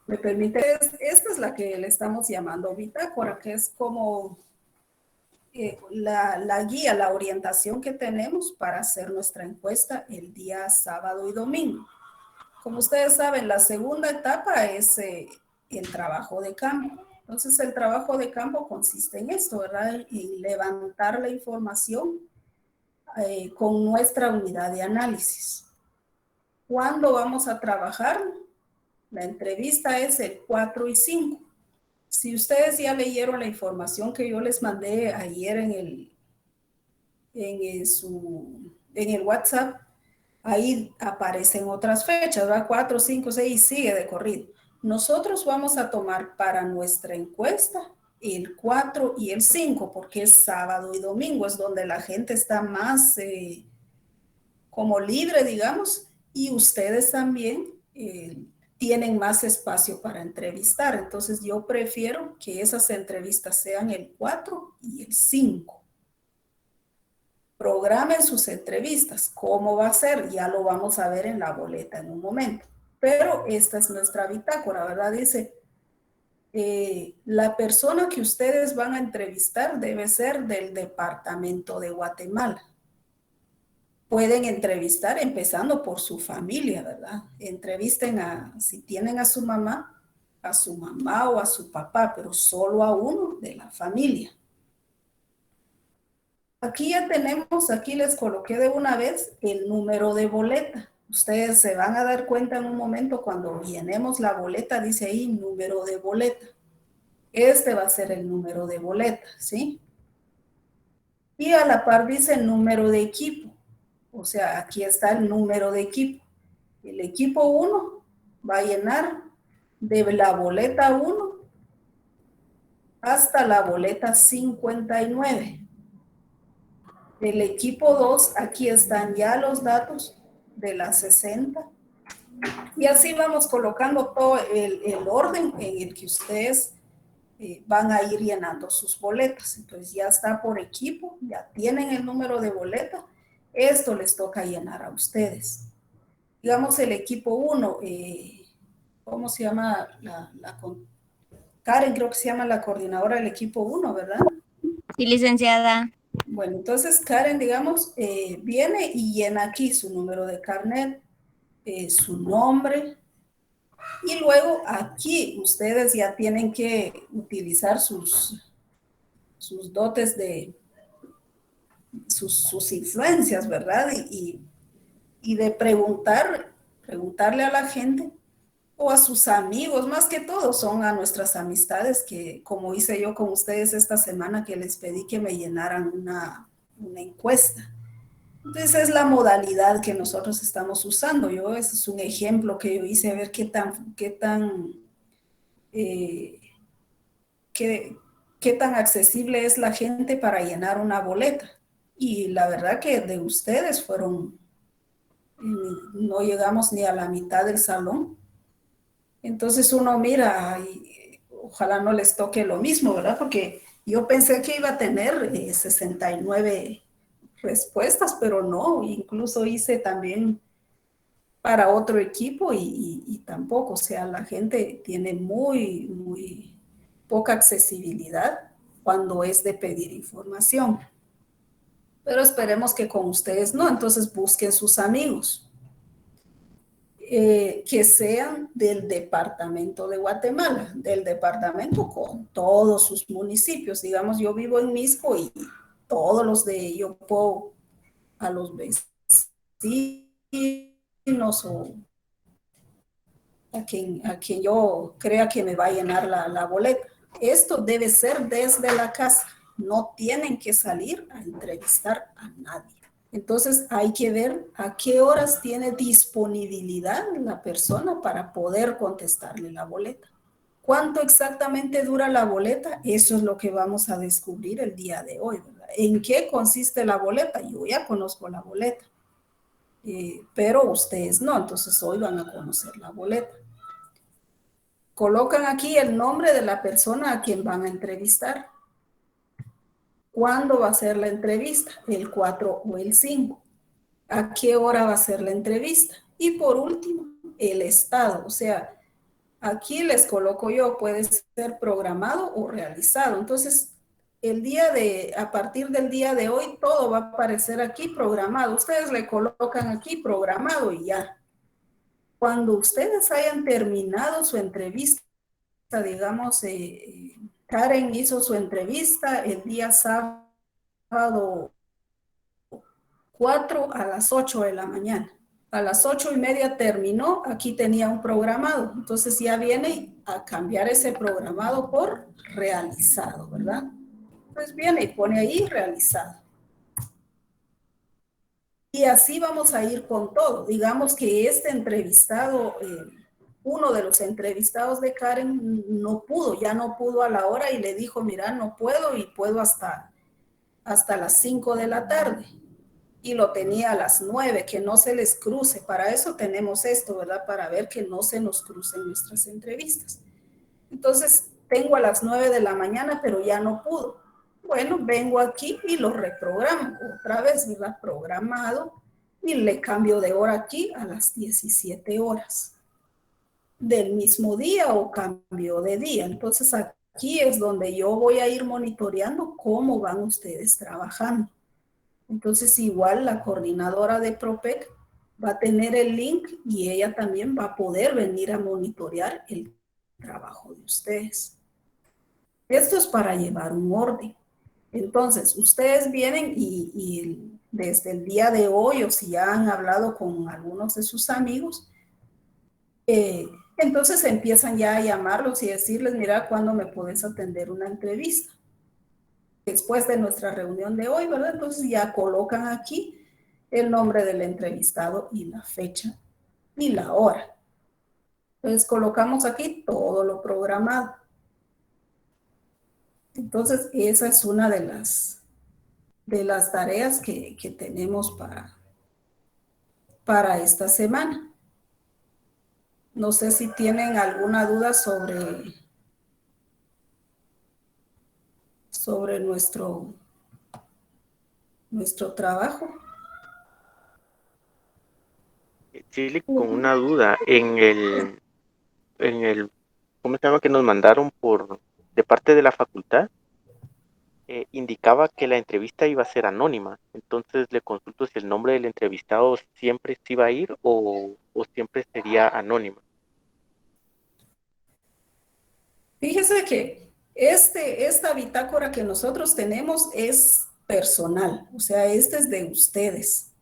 Me permite, esta es la que le estamos llamando bitácora, que es como la guía, la orientación que tenemos para hacer nuestra encuesta el día sábado y domingo. Como ustedes saben, la segunda etapa es el trabajo de campo. Entonces, el trabajo de campo consiste en esto, ¿verdad? En levantar la información con nuestra unidad de análisis. ¿Cuándo vamos a trabajar? La entrevista es el 4 y 5. Si ustedes ya leyeron la información que yo les mandé ayer en el WhatsApp, ahí aparecen otras fechas, ¿verdad? 4, 5, 6 y sigue de corrido. Nosotros vamos a tomar para nuestra encuesta el 4 y el 5, porque es sábado y domingo, es donde la gente está más como libre, digamos, y ustedes también tienen más espacio para entrevistar. Entonces yo prefiero que esas entrevistas sean el 4 y el 5. Programen sus entrevistas. ¿Cómo va a ser? Ya lo vamos a ver en la boleta en un momento. Pero esta es nuestra bitácora, ¿verdad? Dice, la persona que ustedes van a entrevistar debe ser del departamento de Guatemala. Pueden entrevistar empezando por su familia, ¿verdad? Entrevisten si tienen a su mamá o a su papá, pero solo a uno de la familia. Aquí ya tenemos, aquí les coloqué de una vez el número de boleta. Ustedes se van a dar cuenta en un momento cuando llenemos la boleta, dice ahí número de boleta. Este va a ser el número de boleta, ¿sí? Y a la par dice número de equipo. O sea, aquí está el número de equipo. El equipo 1 va a llenar de la boleta 1 hasta la boleta 59. El equipo 2, aquí están ya los datos de la 60. Y así vamos colocando todo el orden en el que ustedes van a ir llenando sus boletas. Entonces ya está por equipo, ya tienen el número de boleta. Esto les toca llenar a ustedes. Digamos el equipo 1, ¿cómo se llama? Karen, creo que se llama la coordinadora del equipo 1, ¿verdad? Sí, licenciada. Bueno, entonces Karen, digamos, viene y llena aquí su número de carnet, su nombre, y luego aquí ustedes ya tienen que utilizar sus dotes de sus influencias, ¿verdad? Y de preguntarle a la gente o a sus amigos, más que todo son a nuestras amistades que, como hice yo con ustedes esta semana, que les pedí que me llenaran una encuesta. Entonces es la modalidad que nosotros estamos usando. Ese es un ejemplo que yo hice, a ver eh, qué tan accesible es la gente para llenar una boleta. Y la verdad que de ustedes no llegamos ni a la mitad del salón. Entonces uno mira y ojalá no les toque lo mismo, ¿verdad? Porque yo pensé que iba a tener 69 respuestas, pero no, incluso hice también para otro equipo y tampoco, o sea, la gente tiene muy poca accesibilidad cuando es de pedir información. Pero esperemos que con ustedes no, entonces busquen sus amigos. Que sean del departamento de Guatemala, del departamento con todos sus municipios. Digamos, yo vivo en Misco y todos los de Yopo, a los vecinos o a quien yo crea que me va a llenar la boleta. Esto debe ser desde la casa. No tienen que salir a entrevistar a nadie. Entonces hay que ver a qué horas tiene disponibilidad la persona para poder contestarle la boleta. ¿Cuánto exactamente dura la boleta? Eso es lo que vamos a descubrir el día de hoy, ¿verdad? ¿En qué consiste la boleta? Yo ya conozco la boleta, pero ustedes no, entonces hoy van a conocer la boleta. Colocan aquí el nombre de la persona a quien van a entrevistar. ¿Cuándo va a ser la entrevista? ¿El 4 o el 5? ¿A qué hora va a ser la entrevista? Y por último, el estado, o sea, Aquí les coloco yo, puede ser programado o realizado. Entonces, a partir del día de hoy, todo va a aparecer aquí programado. Ustedes le colocan aquí programado y ya. Cuando ustedes hayan terminado su entrevista, digamos, Karen hizo su entrevista el día sábado 4 a las 8 de la mañana. A las 8:30 terminó, aquí tenía un programado. Entonces ya viene a cambiar ese programado por realizado, ¿verdad? Pues viene y pone ahí realizado. Y así vamos a ir con todo. Digamos que este entrevistado, uno de los entrevistados de Karen no pudo, ya no pudo a la hora y le dijo, mira, no puedo y puedo hasta las 5 de la tarde. Y lo tenía a las 9, que no se les cruce. Para eso tenemos esto, ¿verdad? Para ver que no se nos crucen nuestras entrevistas. Entonces, tengo a las 9 de la mañana, pero ya no pudo. Bueno, vengo aquí y lo reprogramo. Otra vez, ¿verdad? Programado. Y le cambio de hora aquí a las 17 horas del mismo día o cambio de día. Entonces, aquí es donde yo voy a ir monitoreando cómo van ustedes trabajando. Entonces, igual la coordinadora de PROPEC va a tener el link y ella también va a poder venir a monitorear el trabajo de ustedes. Esto es para llevar un orden. Entonces, ustedes vienen y desde el día de hoy, o si ya han hablado con algunos de sus amigos, entonces empiezan ya a llamarlos y decirles, mira, ¿cuándo me puedes atender una entrevista? Después de nuestra reunión de hoy, ¿verdad? Entonces ya colocan aquí el nombre del entrevistado y la fecha y la hora. Entonces colocamos aquí todo lo programado. Entonces esa es una de las tareas que tenemos para esta semana. No sé si tienen alguna duda sobre nuestro trabajo. Chile, con una duda, en el, ¿cómo se llama? Que nos mandaron de parte de la facultad, indicaba que la entrevista iba a ser anónima. Entonces le consulto si el nombre del entrevistado siempre se iba a ir o siempre sería anónima. Fíjese que esta bitácora que nosotros tenemos es personal, o sea, este es de ustedes.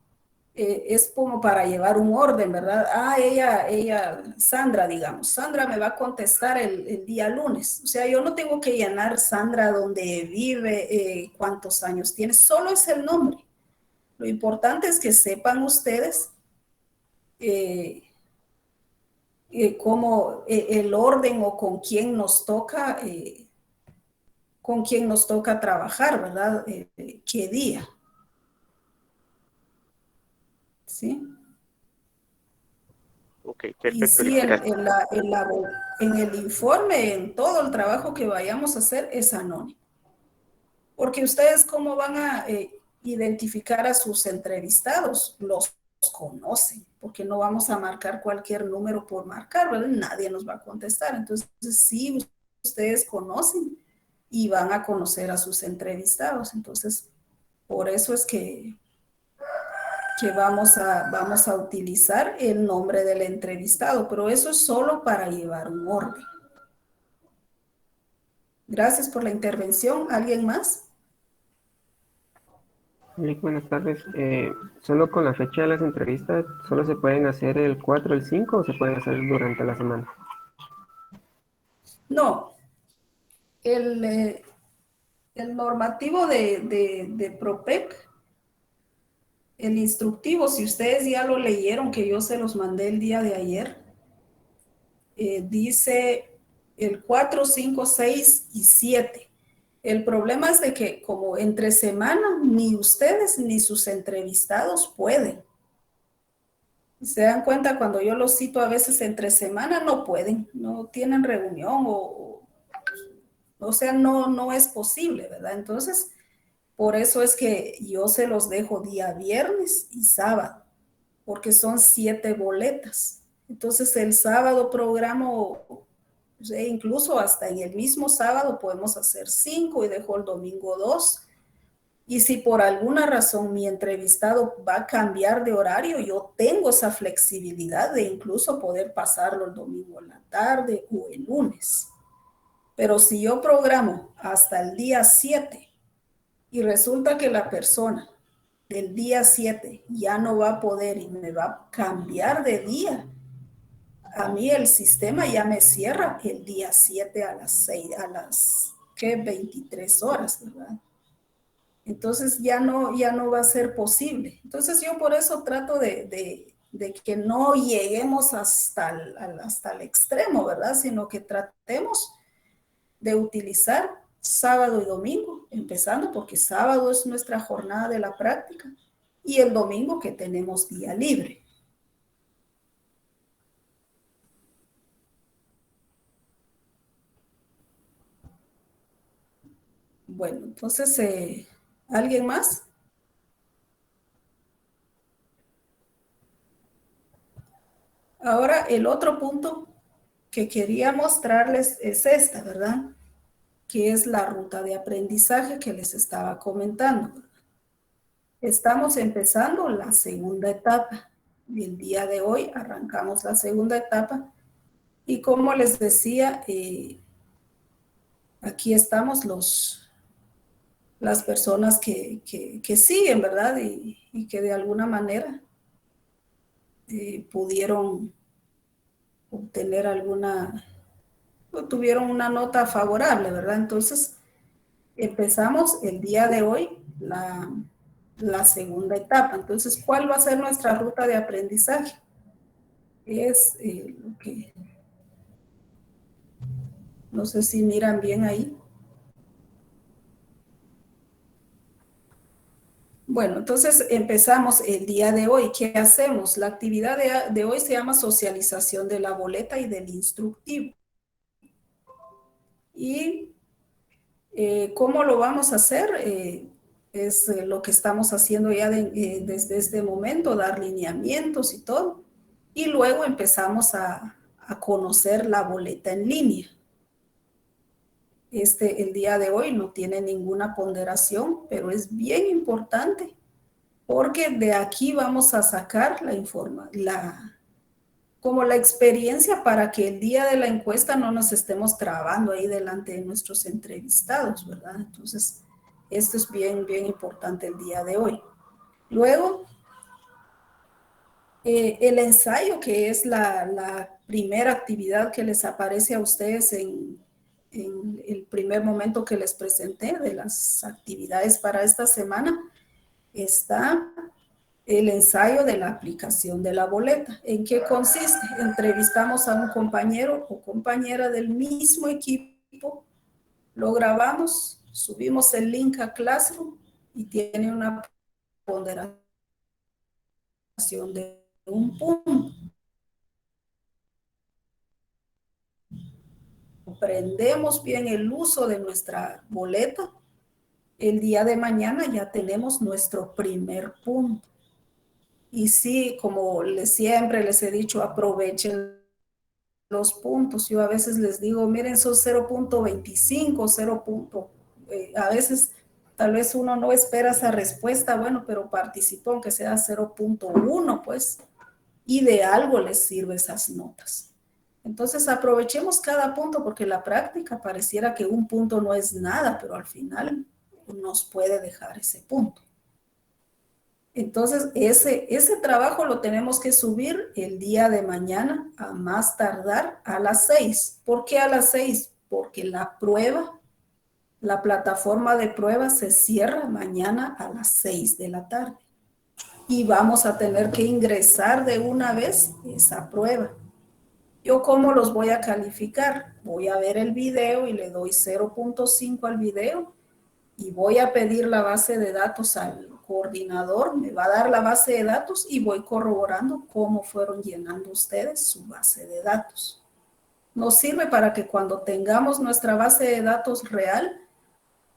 Es como para llevar un orden, ¿verdad? Sandra, digamos, Sandra me va a contestar el día lunes. O sea, yo no tengo que llenar Sandra dónde vive, cuántos años tiene, solo es el nombre. Lo importante es que sepan ustedes eh, cómo el orden o con quién nos toca trabajar, ¿verdad? ¿Qué día? ¿Sí? Ok, Y perfecto, sí, gracias. en el informe, en todo el trabajo que vayamos a hacer es anónimo. Porque ustedes cómo van a identificar a sus entrevistados, los conocen, porque no vamos a marcar cualquier número por marcar, ¿verdad? Nadie nos va a contestar. Entonces, sí, ustedes conocen y van a conocer a sus entrevistados. Entonces, por eso es que vamos a utilizar el nombre del entrevistado, pero eso es solo para llevar un orden. Gracias por la intervención. ¿Alguien más? Buenas tardes. Solo con la fecha de las entrevistas, ¿solo se pueden hacer el 4 el 5 o se pueden hacer durante la semana? No. El normativo de PROPEC, el instructivo, si ustedes ya lo leyeron, que yo se los mandé el día de ayer, dice el 4, 5, 6 y 7. El problema es de que como entre semana ni ustedes ni sus entrevistados pueden. Se dan cuenta cuando yo los cito a veces entre semana, no pueden, no tienen reunión o sea, no es posible, ¿verdad? Entonces, por eso es que yo se los dejo día viernes y sábado, porque son 7 boletas. Entonces, el sábado programo O sea, incluso hasta en el mismo sábado podemos hacer 5 y dejo el domingo 2. Y si por alguna razón mi entrevistado va a cambiar de horario, yo tengo esa flexibilidad de incluso poder pasarlo el domingo en la tarde o el lunes. Pero si yo programo hasta el día 7 y resulta que la persona del día 7 ya no va a poder y me va a cambiar de día, a mí el sistema ya me cierra el día 7 a las 6, a las, ¿qué? 23 horas, ¿verdad? Entonces ya no va a ser posible. Entonces yo por eso trato de que no lleguemos hasta el extremo, ¿verdad? Sino que tratemos de utilizar sábado y domingo, empezando porque sábado es nuestra jornada de la práctica y el domingo que tenemos día libre. Bueno, entonces, ¿alguien más? Ahora, el otro punto que quería mostrarles es esta, ¿verdad? Que es la ruta de aprendizaje que les estaba comentando. Estamos empezando la segunda etapa. Y el día de hoy arrancamos la segunda etapa. Y como les decía, aquí estamos las personas que siguen, ¿verdad? Y que de alguna manera pudieron obtener tuvieron una nota favorable, ¿verdad? Entonces, empezamos el día de hoy la segunda etapa. Entonces, ¿cuál va a ser nuestra ruta de aprendizaje? Es lo que, no sé si miran bien ahí. Bueno, entonces empezamos el día de hoy. ¿Qué hacemos? La actividad de hoy se llama socialización de la boleta y del instructivo. Y ¿cómo lo vamos a hacer? Es lo que estamos haciendo ya desde este momento, dar lineamientos y todo. Y luego empezamos a conocer la boleta en línea. El día de hoy no tiene ninguna ponderación, pero es bien importante porque de aquí vamos a sacar como la experiencia para que el día de la encuesta no nos estemos trabando ahí delante de nuestros entrevistados, ¿verdad? Entonces, esto es bien, bien importante el día de hoy. Luego, el ensayo, que es la primera actividad que les aparece a ustedes en el primer momento que les presenté de las actividades para esta semana, está el ensayo de la aplicación de la boleta. ¿En qué consiste? Entrevistamos a un compañero o compañera del mismo equipo, lo grabamos, subimos el link a Classroom y tiene una ponderación de un punto. Comprendemos bien el uso de nuestra boleta. El día de mañana ya tenemos nuestro primer punto. Y sí, como siempre les he dicho, aprovechen los puntos. Yo a veces les digo, miren, son 0.25, 0. A veces tal vez uno no espera esa respuesta, bueno, pero participó aunque sea 0.1, pues, y de algo les sirve esas notas. Entonces aprovechemos cada punto porque la práctica pareciera que un punto no es nada, pero al final nos puede dejar ese punto. Entonces, ese trabajo lo tenemos que subir el día de mañana a más tardar a las 6. ¿Por qué a las 6? Porque la plataforma de prueba se cierra mañana a las 6 de la tarde. Y vamos a tener que ingresar de una vez esa prueba. ¿Yo cómo los voy a calificar? Voy a ver el video y le doy 0.5 al video y voy a pedir la base de datos al coordinador, me va a dar la base de datos y voy corroborando cómo fueron llenando ustedes su base de datos. Nos sirve para que cuando tengamos nuestra base de datos real,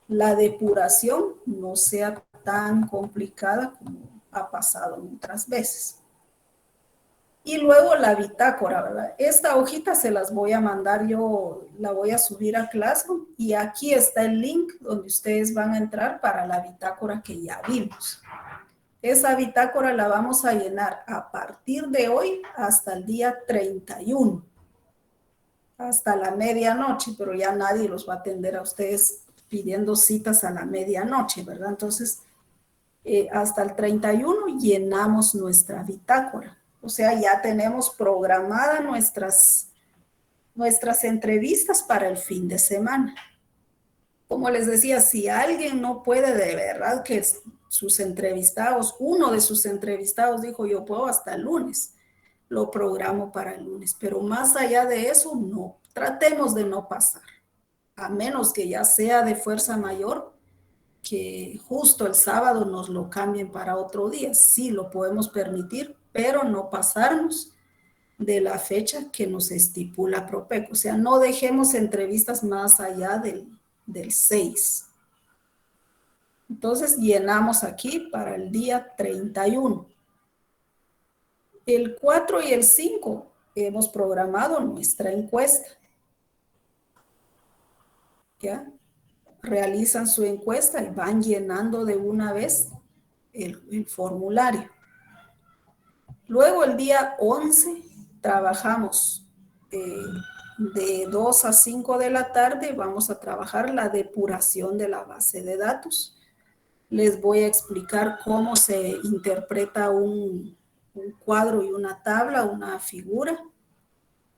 la depuración no sea tan complicada como ha pasado otras veces. Y luego la bitácora, ¿verdad? Esta hojita se las voy a mandar, yo la voy a subir a Classroom y aquí está el link donde ustedes van a entrar para la bitácora que ya vimos. Esa bitácora la vamos a llenar a partir de hoy hasta el día 31, hasta la medianoche, pero ya nadie los va a atender a ustedes pidiendo citas a la medianoche, ¿verdad? Entonces, hasta el 31 llenamos nuestra bitácora. O sea, ya tenemos programadas nuestras entrevistas para el fin de semana. Como les decía, si alguien no puede de verdad que sus entrevistados, uno de sus entrevistados dijo yo puedo hasta el lunes, lo programo para el lunes. Pero más allá de eso, no. Tratemos de no pasar. A menos que ya sea de fuerza mayor, que justo el sábado nos lo cambien para otro día. Sí, lo podemos permitir, pero no pasarnos de la fecha que nos estipula Propec. O sea, no dejemos entrevistas más allá del 6. Entonces, llenamos aquí para el día 31. El 4 y el 5 hemos programado nuestra encuesta. ¿Ya? Realizan su encuesta y van llenando de una vez el formulario. Luego el día 11 trabajamos de 2 a 5 de la tarde, vamos a trabajar la depuración de la base de datos. Les voy a explicar cómo se interpreta un cuadro y una tabla, una figura.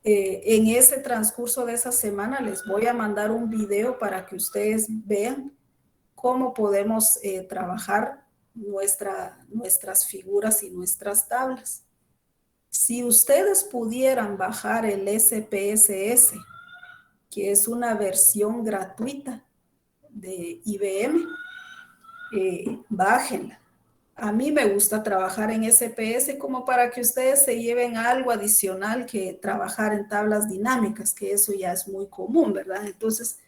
En ese transcurso de esa semana les voy a mandar un video para que ustedes vean cómo podemos trabajar nuestras figuras y nuestras tablas. Si ustedes pudieran bajar el SPSS, que es una versión gratuita de IBM, bájenla. A mí me gusta trabajar en SPS como para que ustedes se lleven algo adicional que trabajar en tablas dinámicas, que eso ya es muy común, ¿verdad? Entonces,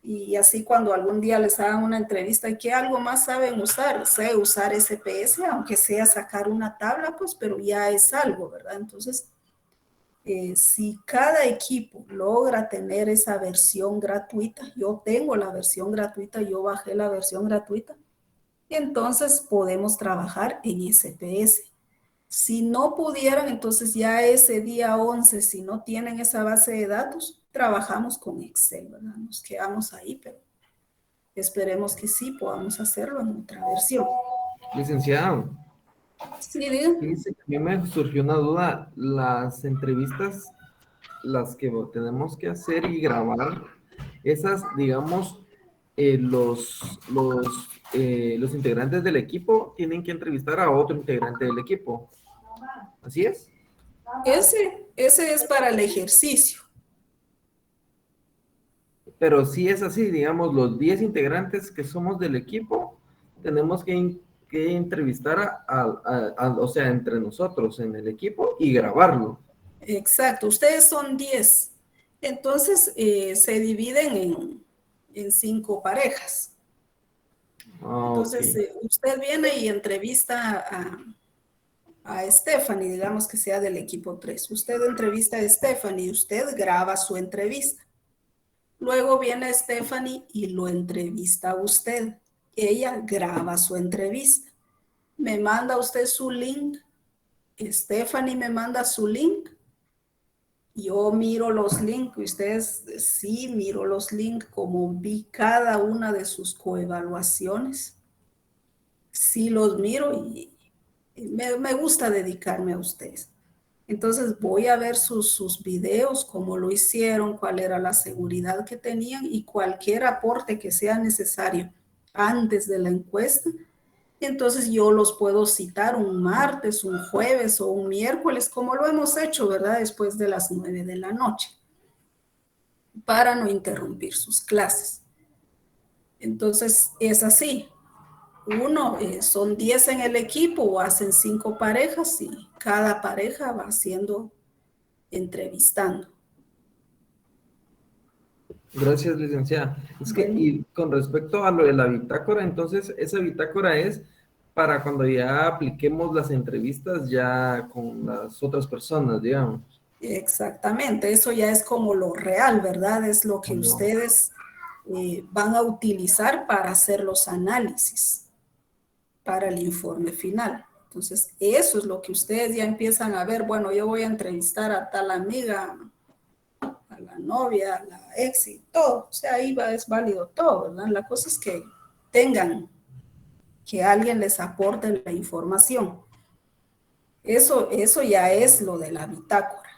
y así cuando algún día les hagan una entrevista, ¿qué algo más saben usar? Sé usar SPS, aunque sea sacar una tabla, pues, pero ya es algo, ¿verdad? Entonces, si cada equipo logra tener esa versión gratuita, yo tengo la versión gratuita, yo bajé la versión gratuita, entonces podemos trabajar en SPS. Si no pudieran, entonces ya ese día 11, si no tienen esa base de datos, trabajamos con Excel, ¿verdad? Nos quedamos ahí, pero esperemos que sí podamos hacerlo en otra versión. Licenciado, Sí, diga. fíjese que a mí me surgió una duda. Las entrevistas, las que tenemos que hacer y grabar, esas, digamos, los integrantes del equipo tienen que entrevistar a otro integrante del equipo. ¿Así es? Ese es para el ejercicio. Pero si es así, digamos, los 10 integrantes que somos del equipo, tenemos que entrevistar o sea, entre nosotros en el equipo y grabarlo. Exacto, ustedes son 10. Entonces se dividen en 5 parejas. Entonces Ok. usted viene y entrevista a Stephanie, digamos que sea del equipo 3. Usted entrevista a Stephanie y usted graba su entrevista. Luego viene Stephanie y lo entrevista a usted. Ella graba su entrevista. Me manda usted su link. Stephanie me manda su link. Yo miro los links. Ustedes sí miro los links como vi cada una de sus coevaluaciones. Sí los miro y me gusta dedicarme a ustedes. Entonces voy a ver sus videos, cómo lo hicieron, cuál era la seguridad que tenían y cualquier aporte que sea necesario antes de la encuesta. Entonces yo los puedo citar un martes, un jueves o un miércoles, como lo hemos hecho, ¿verdad? Después de las 9 de la noche, para no interrumpir sus clases. Entonces es así. Son 10 en el equipo o hacen 5 parejas y cada pareja va haciendo entrevistando. Gracias, licenciada. Es que, Bueno, y con respecto a lo de la bitácora, entonces, esa bitácora es para cuando ya apliquemos las entrevistas ya con las otras personas, digamos. Exactamente, eso ya es como lo real, ¿verdad? Es lo que ustedes van a utilizar para hacer los análisis, para el informe final. Entonces, eso es lo que ustedes ya empiezan a ver. Bueno, yo voy a entrevistar a tal amiga, a la novia, a la ex y todo. O sea, ahí es válido todo, ¿verdad? La cosa es que tengan, que alguien les aporte la información. Eso ya es lo de la bitácora.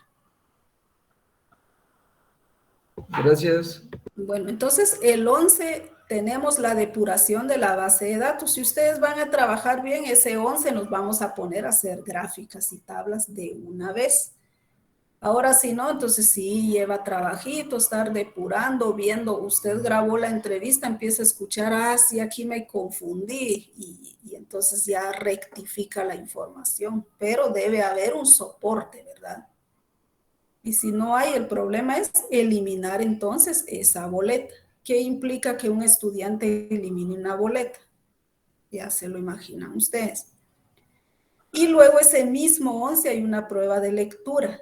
Gracias. Bueno, entonces el 11 tenemos la depuración de la base de datos. Si ustedes van a trabajar bien ese 11, nos vamos a poner a hacer gráficas y tablas de una vez. Ahora si no, entonces sí lleva trabajito, estar depurando, viendo, usted grabó la entrevista, empieza a escuchar, ah, sí, aquí me confundí y entonces ya rectifica la información, pero debe haber un soporte, ¿verdad? Y si no hay, el problema es eliminar entonces esa boleta. ¿Qué implica que un estudiante elimine una boleta? Ya se lo imaginan ustedes. Y luego ese mismo 11 hay una prueba de lectura,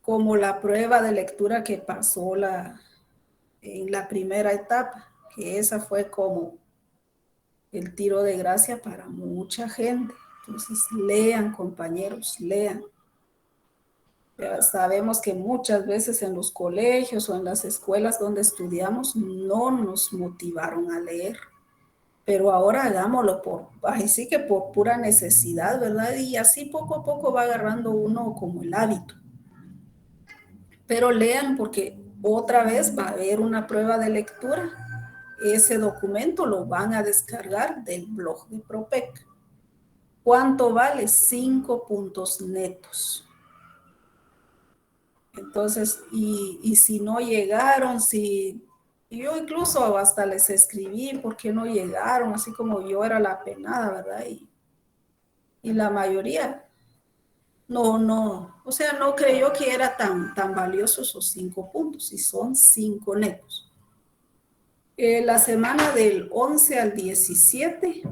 como la prueba de lectura que pasó en la primera etapa, que esa fue como el tiro de gracia para mucha gente. Entonces, lean, compañeros, lean. Ya sabemos que muchas veces en los colegios o en las escuelas donde estudiamos no nos motivaron a leer, pero ahora hagámoslo así que por pura necesidad, ¿verdad? Y así poco a poco va agarrando uno como el hábito. Pero lean porque otra vez va a haber una prueba de lectura. Ese documento lo van a descargar del blog de Propec. ¿Cuánto vale? 5 puntos netos. Entonces, y si no llegaron, si yo incluso hasta les escribí por qué no llegaron, así como yo era la penada, ¿verdad? Y la mayoría no, o sea, no creyó que era tan valioso esos 5 puntos, y son 5 netos. La semana del 11 al 17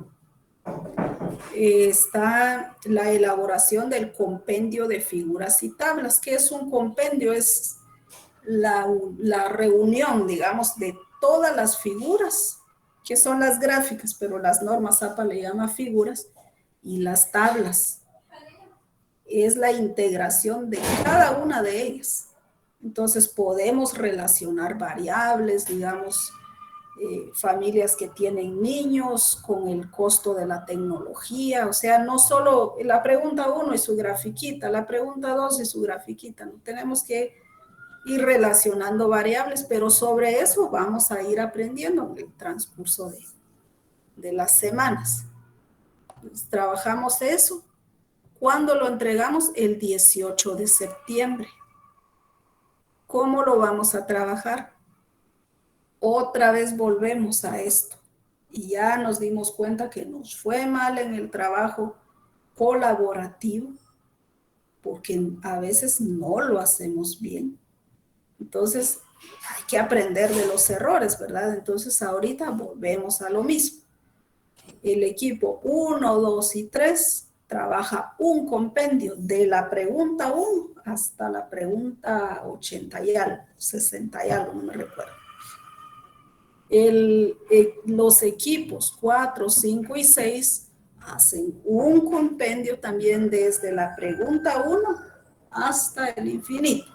está la elaboración del compendio de figuras y tablas. ¿Qué es un compendio? Es la reunión, digamos, de todas las figuras, que son las gráficas, pero las normas APA le llama figuras, y las tablas. Es la integración de cada una de ellas. Entonces podemos relacionar variables, digamos, familias que tienen niños con el costo de la tecnología, o sea, no solo la pregunta 1 y su grafiquita, la pregunta 2 y su grafiquita, no tenemos que ir relacionando variables, pero sobre eso vamos a ir aprendiendo en el transcurso de las semanas. Entonces, trabajamos eso. ¿Cuándo lo entregamos? El 18 de septiembre. ¿Cómo lo vamos a trabajar? Otra vez volvemos a esto. Y ya nos dimos cuenta que nos fue mal en el trabajo colaborativo, porque a veces no lo hacemos bien. Entonces, hay que aprender de los errores, ¿verdad? Entonces, ahorita volvemos a lo mismo. El equipo 1, 2 y 3 trabaja un compendio de la pregunta 1 hasta la pregunta 80 y algo, 60 y algo, no me recuerdo. Los equipos 4, 5 y 6 hacen un compendio también desde la pregunta 1 hasta el infinito,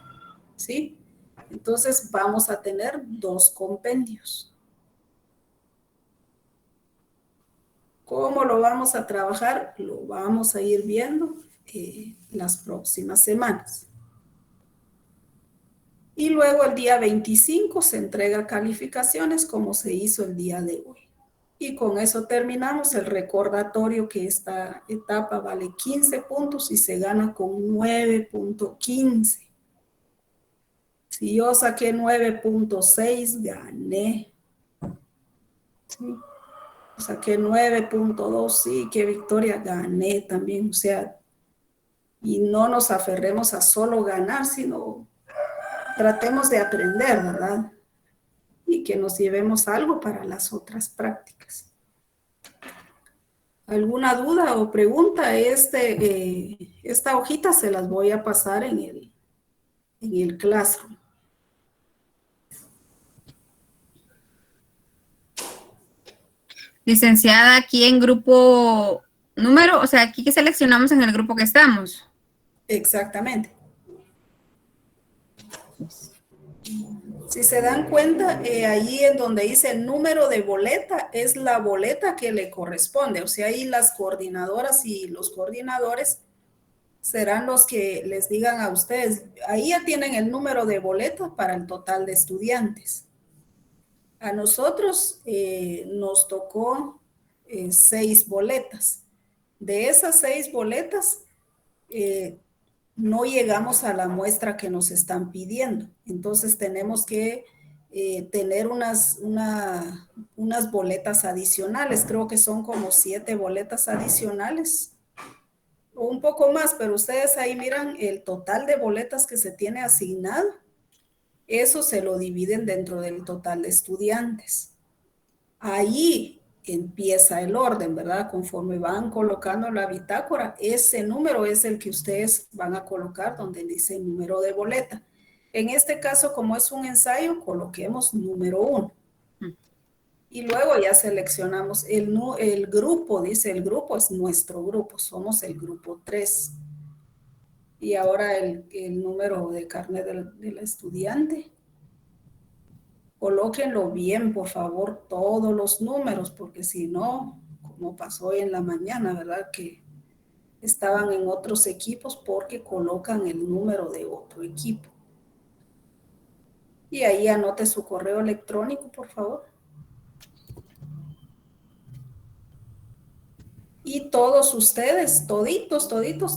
¿sí? Entonces vamos a tener 2 compendios. ¿Cómo lo vamos a trabajar? Lo vamos a ir viendo las próximas semanas. Y luego el día 25 se entrega calificaciones como se hizo el día de hoy. Y con eso terminamos el recordatorio que esta etapa vale 15 puntos y se gana con 9.15. Si yo saqué 9.6, gané. ¿Sí? Saqué 9.2, sí, qué victoria, gané también. O sea, y no nos aferremos a solo ganar, sino tratemos de aprender, ¿verdad? Y que nos llevemos algo para las otras prácticas. ¿Alguna duda o pregunta? Esta hojita se las voy a pasar en el Classroom. Licenciada, aquí en grupo número, o sea, aquí que seleccionamos en el grupo que estamos. Exactamente. Si se dan cuenta, allí en donde dice el número de boleta, es la boleta que le corresponde. O sea, ahí las coordinadoras y los coordinadores serán los que les digan a ustedes. Ahí ya tienen el número de boleta para el total de estudiantes. A nosotros nos tocó 6 boletas. De esas 6 boletas, no llegamos a la muestra que nos están pidiendo. Entonces tenemos que tener unas boletas adicionales. Creo que son como 7 boletas adicionales o un poco más, pero ustedes ahí miran el total de boletas que se tiene asignado. Eso se lo dividen dentro del total de estudiantes. Ahí empieza el orden, ¿verdad? Conforme van colocando la bitácora, ese número es el que ustedes van a colocar donde dice número de boleta. En este caso, como es un ensayo, coloquemos número 1. Y luego ya seleccionamos el grupo, dice el grupo es nuestro grupo, somos el grupo 3. Y ahora el número de carnet del estudiante. Colóquenlo bien, por favor, todos los números, porque si no, como pasó hoy en la mañana, ¿verdad? Que estaban en otros equipos porque colocan el número de otro equipo. Y ahí anote su correo electrónico, por favor. Y todos ustedes, toditos,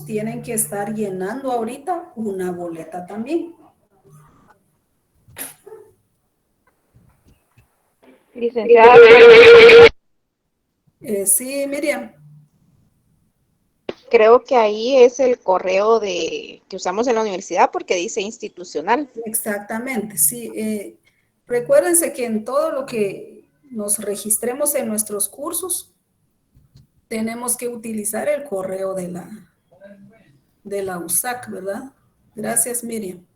tienen que estar llenando ahorita una boleta también. Licenciada, Sí, Miriam. creo que ahí es el correo que usamos en la universidad porque dice institucional. Exactamente, sí. Recuérdense que en todo lo que nos registremos en nuestros cursos, tenemos que utilizar el correo de la USAC, ¿verdad? Gracias, Miriam.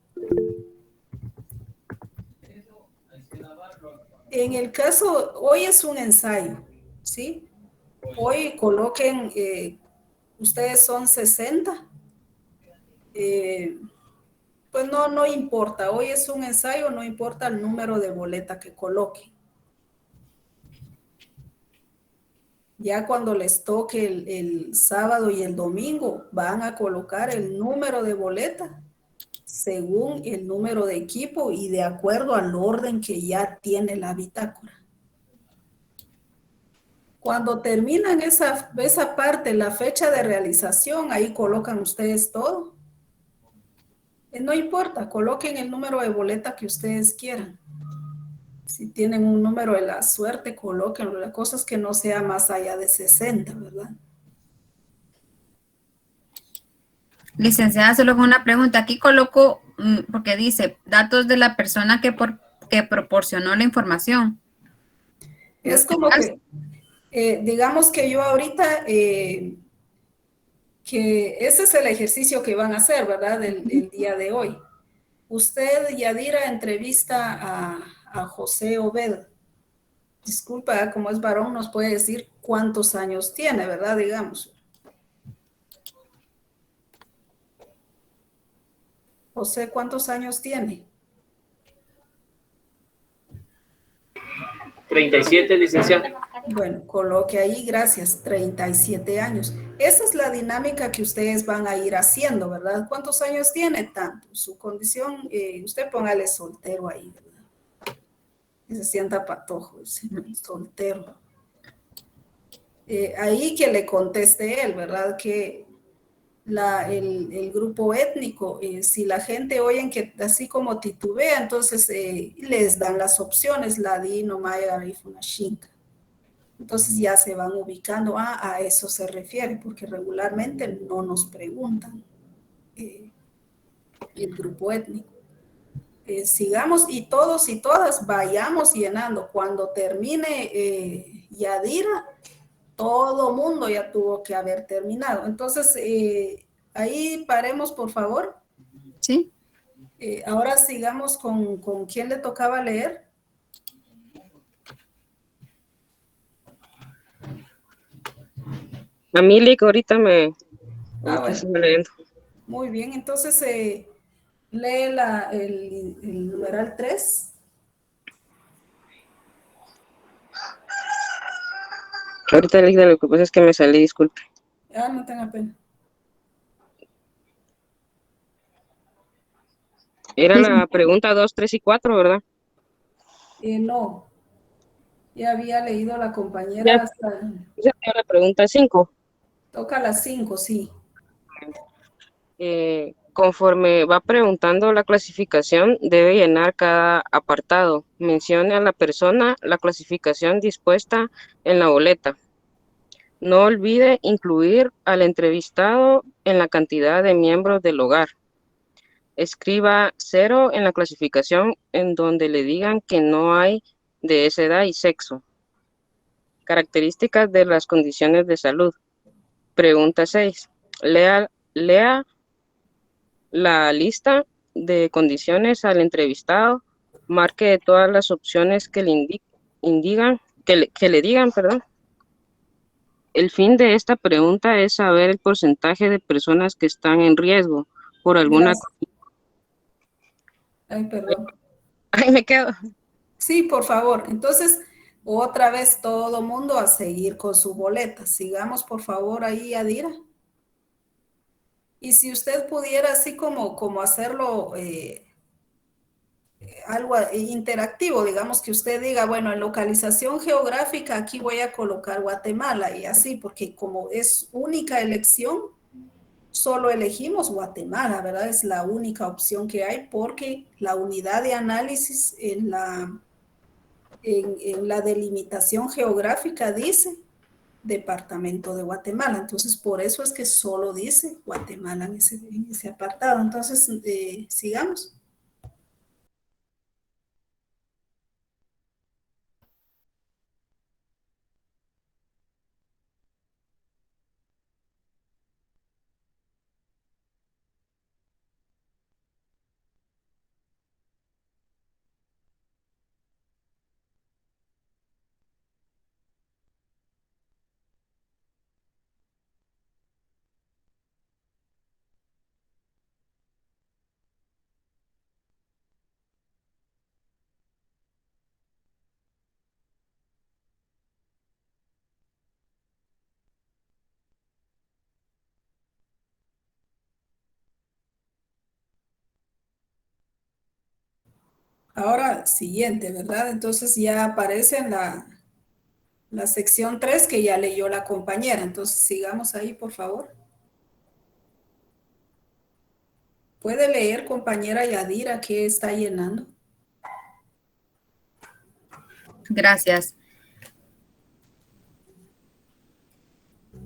En el caso, hoy es un ensayo, ¿sí? Hoy coloquen, ustedes son 60. Pues no importa, hoy es un ensayo, no importa el número de boleta que coloquen. Ya cuando les toque el sábado y el domingo, van a colocar el número de boleta según el número de equipo y de acuerdo al orden que ya tiene la bitácora. Cuando terminan esa parte, la fecha de realización, ahí colocan ustedes todo. No importa, coloquen el número de boleta que ustedes quieran. Si tienen un número de la suerte, colóquenlo. La cosa es que no sea más allá de 60, ¿verdad? Licenciada, solo con una pregunta. Aquí coloco, porque dice, datos de la persona que proporcionó la información. Es como que, digamos que yo ahorita, que ese es el ejercicio que van a hacer, ¿verdad? El día de hoy. Usted, Yadira, entrevista a José Obed. Disculpa, como es varón, nos puede decir cuántos años tiene, ¿verdad? Digamos. José, ¿cuántos años tiene? 37, licenciada. Bueno, coloque ahí, gracias, 37 años. Esa es la dinámica que ustedes van a ir haciendo, ¿verdad? ¿Cuántos años tiene? Tanto. Su condición, usted póngale soltero ahí, ¿verdad? Que se sienta patojo, soltero. Ahí que le conteste él, ¿verdad? Que el grupo étnico, si la gente oyen que así como titubea, entonces les dan las opciones, Ladino, Maya, Arifuna, Xinca. Entonces ya se van ubicando, a eso se refiere, porque regularmente no nos preguntan el grupo étnico. Sigamos y todos y todas vayamos llenando. Cuando termine Yadira, todo mundo ya tuvo que haber terminado. Entonces, ahí paremos, por favor. Sí. Ahora sigamos con quién le tocaba leer. A mí, Lick, ahorita me Bueno, sigo leyendo. muy bien. Entonces, lee el numeral 3. Ahorita, Lick, lo que pasa es que me salí, disculpe. Ah, no tenga pena. Era la pregunta 2, 3 y 4, ¿verdad? No. Ya había leído la compañera Ya. hasta... Esa era la pregunta 5. Toca las 5, sí. Conforme va preguntando la clasificación, debe llenar cada apartado. Mencione a la persona la clasificación dispuesta en la boleta. No olvide incluir al entrevistado en la cantidad de miembros del hogar. Escriba 0 en la clasificación en donde le digan que no hay de esa edad y sexo. Características de las condiciones de salud. Pregunta 6. Lea la lista de condiciones al entrevistado, marque todas las opciones que le digan, perdón. El fin de esta pregunta es saber el porcentaje de personas que están en riesgo por alguna... Gracias. Ay, perdón. Ay, me quedo. Sí, por favor. Entonces, otra vez todo mundo a seguir con su boleta. Sigamos, por favor, ahí, Adira. Y si usted pudiera así como hacerlo algo interactivo, digamos que usted diga, bueno, en localización geográfica aquí voy a colocar Guatemala y así, porque como es única elección, solo elegimos Guatemala, ¿verdad? Es la única opción que hay porque la unidad de análisis en la delimitación geográfica dice Departamento de Guatemala. Entonces, por eso es que solo dice Guatemala en ese apartado. Entonces, sigamos. Ahora, siguiente, ¿verdad? Entonces ya aparece en la sección 3 que ya leyó la compañera. Entonces, sigamos ahí, por favor. ¿Puede leer, compañera Yadira, qué está llenando? Gracias.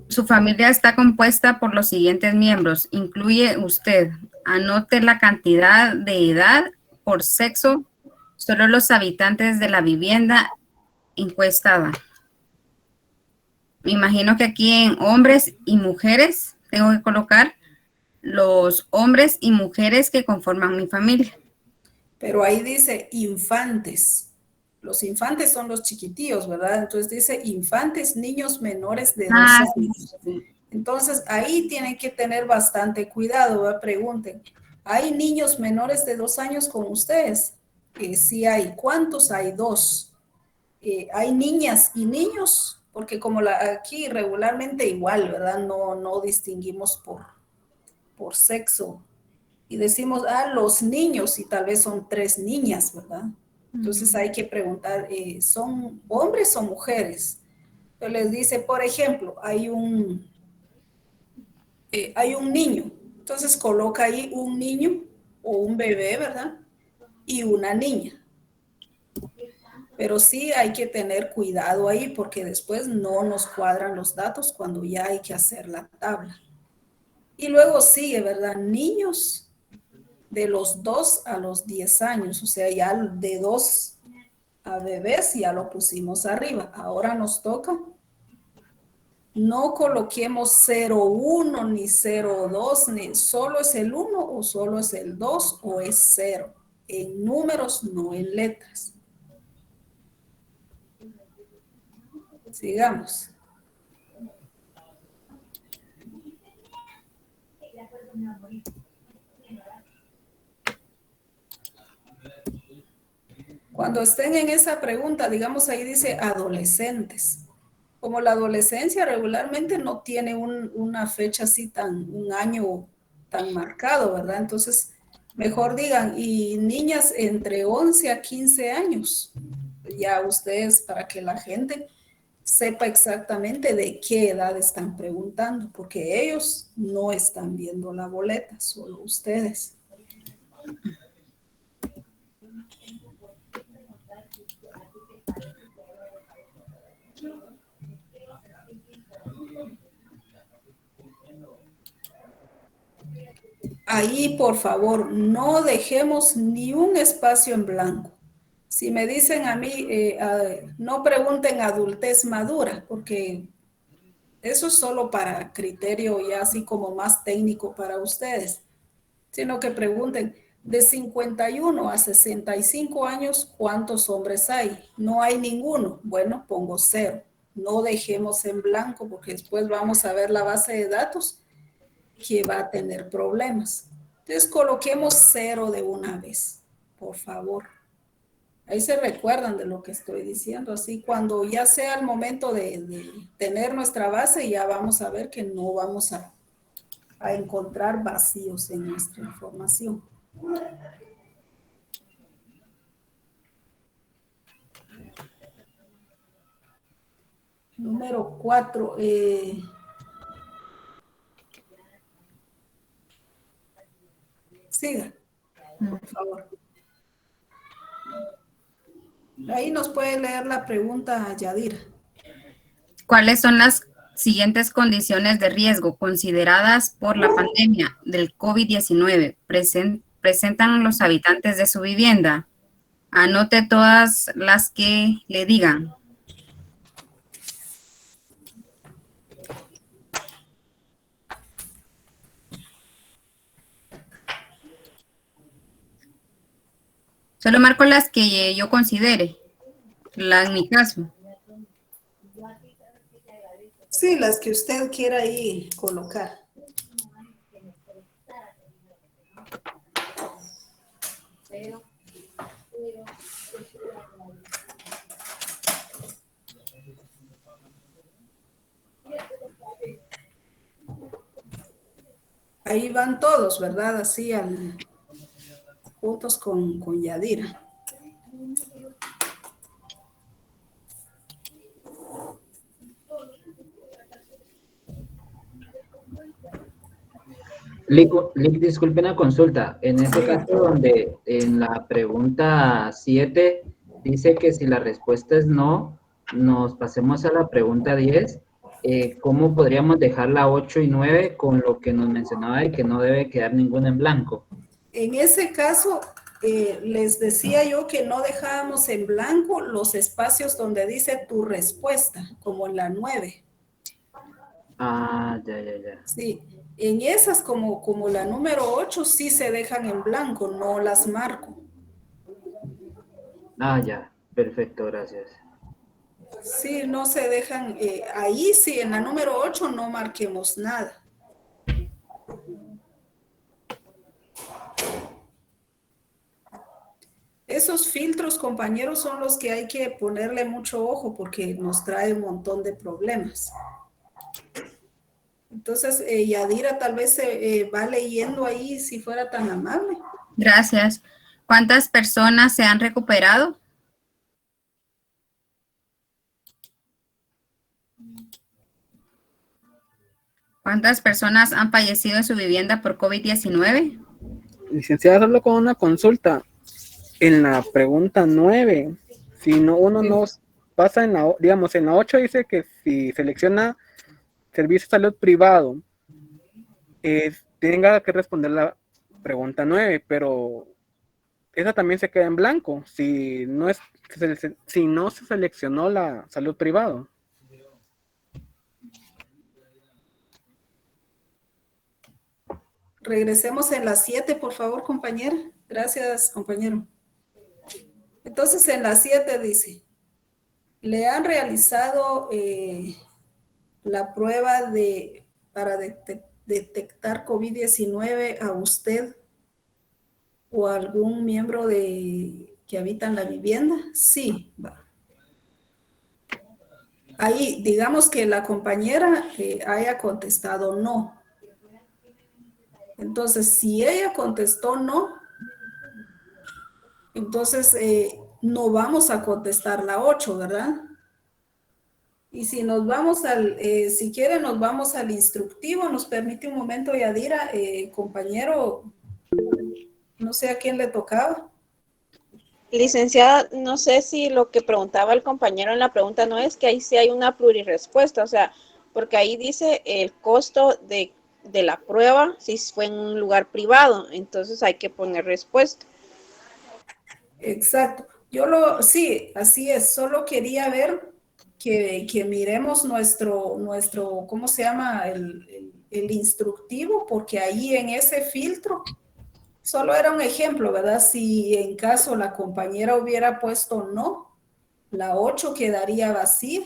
Su familia está compuesta por los siguientes miembros. Incluye usted. Anote la cantidad de edad por sexo. Solo los habitantes de la vivienda encuestada. Me imagino que aquí en hombres y mujeres tengo que colocar los hombres y mujeres que conforman mi familia. Pero ahí dice infantes. Los infantes son los chiquitillos, ¿verdad? Entonces dice infantes, niños menores de 2 años. Sí. Entonces ahí tienen que tener bastante cuidado, ¿verdad? Pregunten, ¿hay niños menores de 2 años con ustedes? Sí hay. ¿Cuántos hay? 2. ¿Hay niñas y niños? Porque como aquí regularmente igual, ¿verdad? No distinguimos por sexo. Y decimos, los niños, y tal vez son 3 niñas, ¿verdad? Entonces hay que preguntar, ¿son hombres o mujeres? Entonces les dice, por ejemplo, hay un niño. Entonces coloca ahí un niño o un bebé, ¿verdad? Y una niña. Pero sí hay que tener cuidado ahí porque después no nos cuadran los datos cuando ya hay que hacer la tabla. Y luego sigue, ¿verdad? Niños de los 2 a los 10 años, o sea, ya de 2 a bebés ya lo pusimos arriba. Ahora nos toca No coloquemos 0,1 ni 0,2, ni solo es el 1 o solo es el 2 o es 0. En números, no en letras. Sigamos. Cuando estén en esa pregunta, digamos ahí dice adolescentes. Como la adolescencia regularmente no tiene una fecha así un año tan marcado, ¿verdad? Entonces, mejor digan, y niñas entre 11 a 15 años, ya ustedes, para que la gente sepa exactamente de qué edad están preguntando, porque ellos no están viendo la boleta, solo ustedes. Ahí, por favor, no dejemos ni un espacio en blanco. Si me dicen a mí, no pregunten adultez madura, porque eso es solo para criterio ya así como más técnico para ustedes, sino que pregunten de 51 a 65 años, ¿cuántos hombres hay? No hay ninguno. Bueno, pongo 0. No dejemos en blanco porque después vamos a ver la base de datos que va a tener problemas. Entonces coloquemos 0 de una vez, por favor. Ahí se recuerdan de lo que estoy diciendo. Así cuando ya sea el momento de tener nuestra base, ya vamos a ver que no vamos a encontrar vacíos en nuestra información. Número 4. Siga, por favor. Ahí nos puede leer la pregunta, Yadira. ¿Cuáles son las siguientes condiciones de riesgo consideradas por la pandemia del COVID-19 presentan los habitantes de su vivienda? Anote todas las que le digan. Solo marco las que yo considere, en mi caso. Sí, las que usted quiera ahí colocar. Ahí van todos, ¿verdad? Así juntos con Yadira. Lick, disculpe una consulta. En este caso donde en la pregunta 7 dice que si la respuesta es no, nos pasemos a la pregunta 10. ¿Cómo podríamos dejar la 8 y 9 con lo que nos mencionaba de que no debe quedar ninguna en blanco? En ese caso, les decía yo que no dejábamos en blanco los espacios donde dice tu respuesta, como en la 9. Ah, ya. Sí, en esas como la número 8 sí se dejan en blanco, no las marco. Ah, ya, perfecto, gracias. Sí, no se dejan, ahí sí, en la número 8 no marquemos nada. Esos filtros, compañeros, son los que hay que ponerle mucho ojo porque nos trae un montón de problemas. Entonces, Yadira tal vez va leyendo ahí si fuera tan amable. Gracias. ¿Cuántas personas se han recuperado? ¿Cuántas personas han fallecido en su vivienda por COVID-19? Licenciada, solo con una consulta. En la pregunta 9, si no, uno no pasa en la, digamos, en la 8 dice que si selecciona servicio de salud privado, tenga que responder la pregunta 9, pero esa también se queda en blanco si no se seleccionó la salud privado. regresemos en la 7, por favor, compañera. Gracias, compañero. Entonces, en la 7 dice, ¿le han realizado la prueba para detectar COVID-19 a usted o a algún miembro que habita en la vivienda? Sí, va. Ahí, digamos que la compañera haya contestado no. Entonces, si ella contestó no, entonces no vamos a contestar la 8, ¿verdad? Y si nos vamos si quiere, nos vamos al instructivo. Nos permite un momento, Yadira, compañero, no sé a quién le tocaba. Licenciada, no sé si lo que preguntaba el compañero en la pregunta no es que ahí sí hay una plurirespuesta, o sea, porque ahí dice el costo de la prueba si fue en un lugar privado, entonces hay que poner respuesta. Exacto. Sí, así es. Solo quería ver que miremos nuestro, ¿cómo se llama? El instructivo, porque ahí en ese filtro solo era un ejemplo, ¿verdad? Si en caso la compañera hubiera puesto no, la 8 quedaría vacía.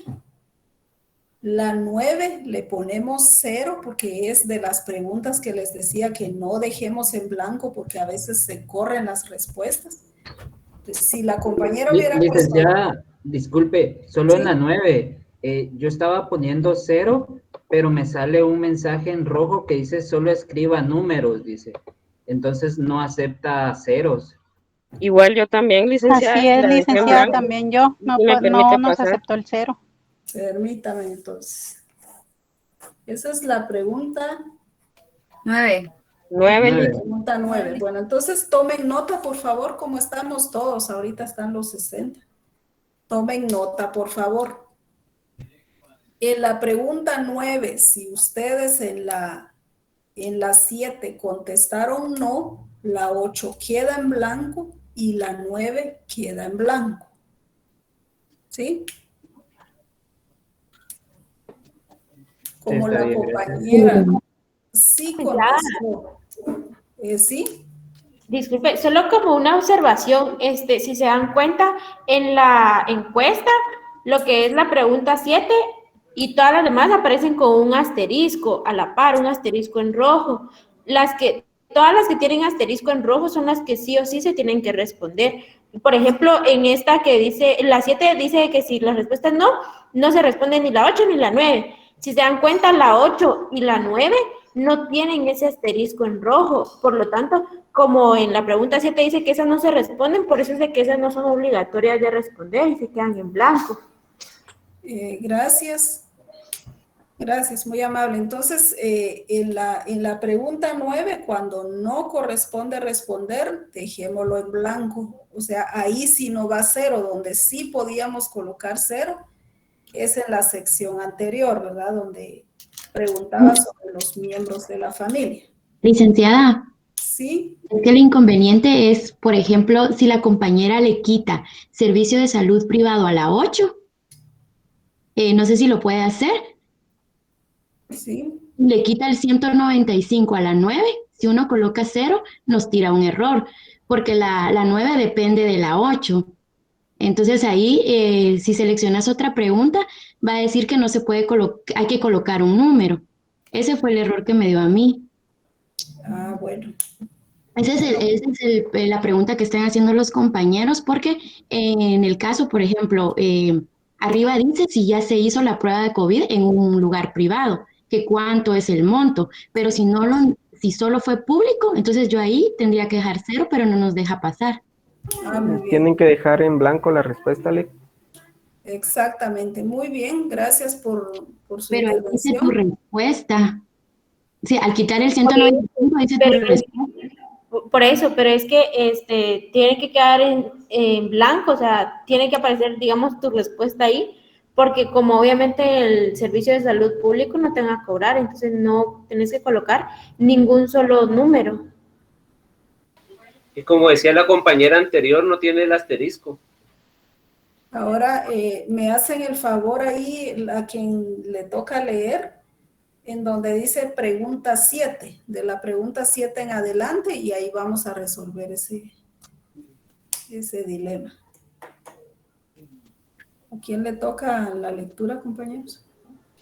La 9 le ponemos 0 porque es de las preguntas que les decía que no dejemos en blanco porque a veces se corren las respuestas. Entonces, si la compañera hubiera Licenciada, disculpe, solo ¿Sí? en la 9, yo estaba poniendo 0, pero me sale un mensaje en rojo que dice solo escriba números, dice. Entonces no acepta ceros. Igual yo también, licenciada, Así es, la dejé en licenciada, blanco. también yo. Si me permite No nos pasar. aceptó el 0. Permítame entonces. Esa es la pregunta 9. 9, Nueve. Pregunta 9. Bueno, entonces tomen nota, por favor, como estamos todos. Ahorita están los 60. Tomen nota, por favor. En la pregunta 9, si ustedes en la 7 contestaron no, la 8 queda en blanco y la 9 queda en blanco. ¿Sí? Como Está la bien, compañera sí contestó. ¿Sí? Disculpe, solo como una observación, si se dan cuenta, en la encuesta, lo que es la pregunta 7 y todas las demás aparecen con un asterisco a la par, un asterisco en rojo. Todas las que tienen asterisco en rojo son las que sí o sí se tienen que responder. Por ejemplo, en esta que dice, la 7 dice que si la respuesta es no, no se responde ni la 8 ni la 9. Si se dan cuenta, la 8 y la 9 no tienen ese asterisco en rojo. Por lo tanto, como en la pregunta 7 dice que esas no se responden, por eso es de que esas no son obligatorias de responder y se quedan en blanco. Gracias. Gracias, muy amable. Entonces, en la pregunta 9, cuando no corresponde responder, dejémoslo en blanco. O sea, ahí sí no va 0, donde sí podíamos colocar 0, es en la sección anterior, ¿verdad? Donde preguntaba sobre los miembros de la familia. Licenciada. Sí. Es que el inconveniente es, por ejemplo, si la compañera le quita servicio de salud privado a la 8, no sé si lo puede hacer. Sí. Le quita el 195 a la 9, si uno coloca 0, nos tira un error, porque la 9 depende de la 8. Entonces ahí, si seleccionas otra pregunta, va a decir que no se puede hay que colocar un número. Ese fue el error que me dio a mí. Ah, bueno. Esa es la pregunta que están haciendo los compañeros, porque en el caso, por ejemplo, arriba dice si ya se hizo la prueba de COVID en un lugar privado, que cuánto es el monto, pero si solo fue público, entonces yo ahí tendría que dejar 0, pero no nos deja pasar. Ah, muy bien. Tienen que dejar en blanco la respuesta, Ale. Exactamente, muy bien, gracias por su Pero ahí dice intervención. tu respuesta. Sí, al quitar el 195 dice tu respuesta. Por eso, pero es que tiene que quedar en blanco, o sea, tiene que aparecer, digamos, tu respuesta ahí, porque como obviamente el servicio de salud público no te va a cobrar, entonces no tienes que colocar ningún solo número. Y como decía la compañera anterior, no tiene el asterisco. Ahora, me hacen el favor ahí, a quien le toca leer, en donde dice pregunta 7, de la pregunta 7 en adelante, y ahí vamos a resolver ese dilema. ¿A quién le toca la lectura, compañeros?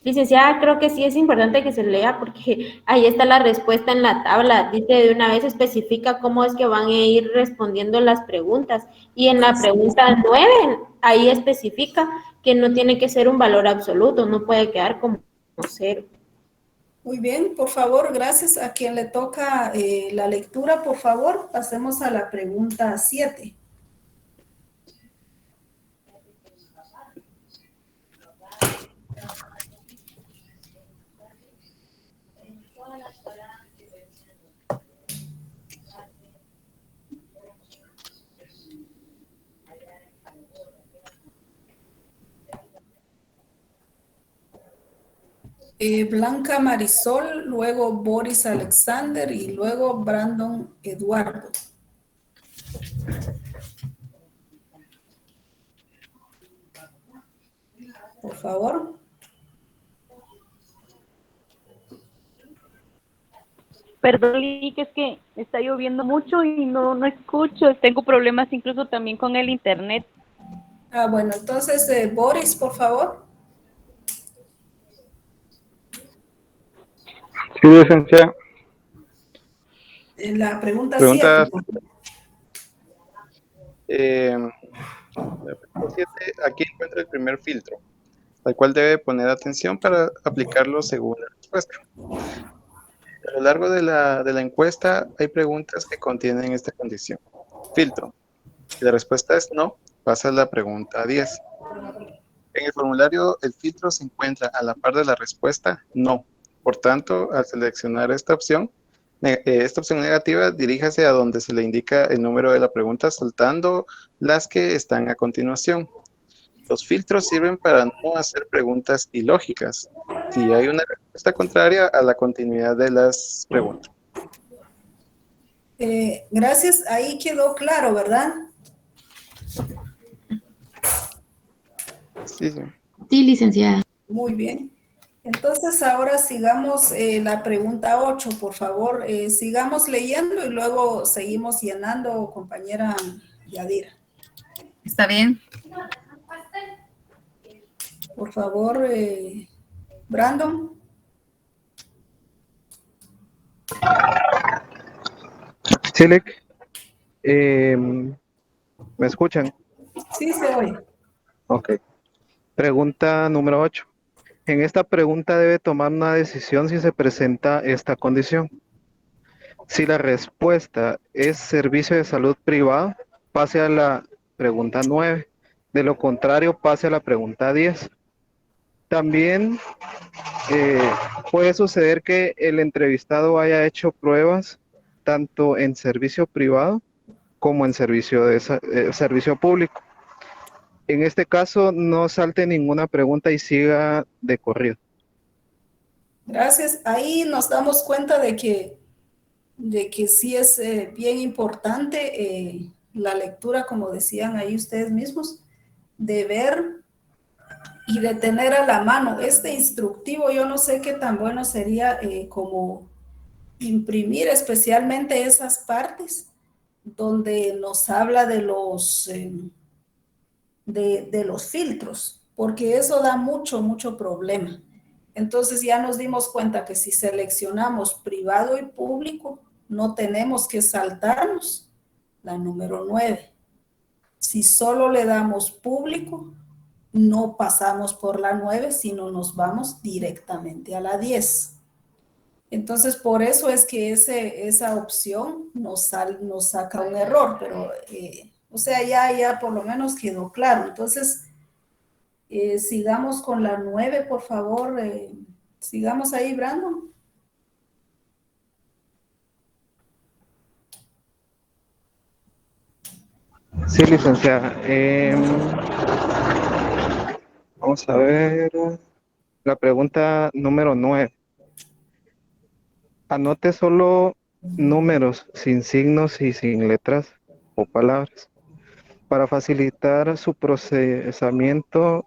Licenciada, creo que sí es importante que se lea porque ahí está la respuesta en la tabla. Dice de una vez, especifica cómo es que van a ir respondiendo las preguntas. Y en la pregunta 9, ahí especifica que no tiene que ser un valor absoluto, no puede quedar como 0. Muy bien, por favor, gracias. A quien le toca la lectura, por favor, pasemos a la pregunta 7. Blanca Marisol, luego Boris Alexander y luego Brandon Eduardo. Por favor. Perdón, Lili, que es que está lloviendo mucho y no escucho. Tengo problemas incluso también con el internet. Ah, bueno, entonces, Boris, por favor. Sí, licenciada. La pregunta 7. La pregunta 7, aquí encuentra el primer filtro, al cual debe poner atención para aplicarlo según la respuesta. A lo largo de la encuesta hay preguntas que contienen esta condición. Filtro. Si la respuesta es no, pasa a la pregunta 10. En el formulario, el filtro se encuentra a la par de la respuesta no. Por tanto, al seleccionar esta opción negativa, diríjase a donde se le indica el número de la pregunta, saltando las que están a continuación. Los filtros sirven para no hacer preguntas ilógicas, si hay una respuesta contraria a la continuidad de las preguntas. Gracias, ahí quedó claro, ¿verdad? Sí. Sí, licenciada. Muy bien. Entonces, ahora sigamos la pregunta 8, por favor. Sigamos leyendo y luego seguimos llenando, compañera Yadira. ¿Está bien? Por favor, Brandon. Silek, ¿me escuchan? Sí, se oye. Ok. Pregunta número 8. En esta pregunta debe tomar una decisión si se presenta esta condición. Si la respuesta es servicio de salud privado, pase a la pregunta 9. De lo contrario, pase a la pregunta 10. También puede suceder que el entrevistado haya hecho pruebas tanto en servicio privado como en servicio público. En este caso, no salte ninguna pregunta y siga de corrido. Gracias. Ahí nos damos cuenta de que sí es bien importante la lectura, como decían ahí ustedes mismos, de ver y de tener a la mano. Este instructivo, yo no sé qué tan bueno sería como imprimir especialmente esas partes donde nos habla de los filtros, porque eso da mucho problema. Entonces ya nos dimos cuenta que si seleccionamos privado y público, no tenemos que saltarnos la número 9. Si solo le damos público, no pasamos por la 9, sino nos vamos directamente a la 10. Entonces, por eso es que esa opción nos saca un error, pero, o sea, ya por lo menos quedó claro. Entonces, sigamos con la 9, por favor. Sigamos ahí, Brandon. Sí, licenciada. Vamos a ver la pregunta número 9. Anote solo números sin signos y sin letras o palabras. Para facilitar su procesamiento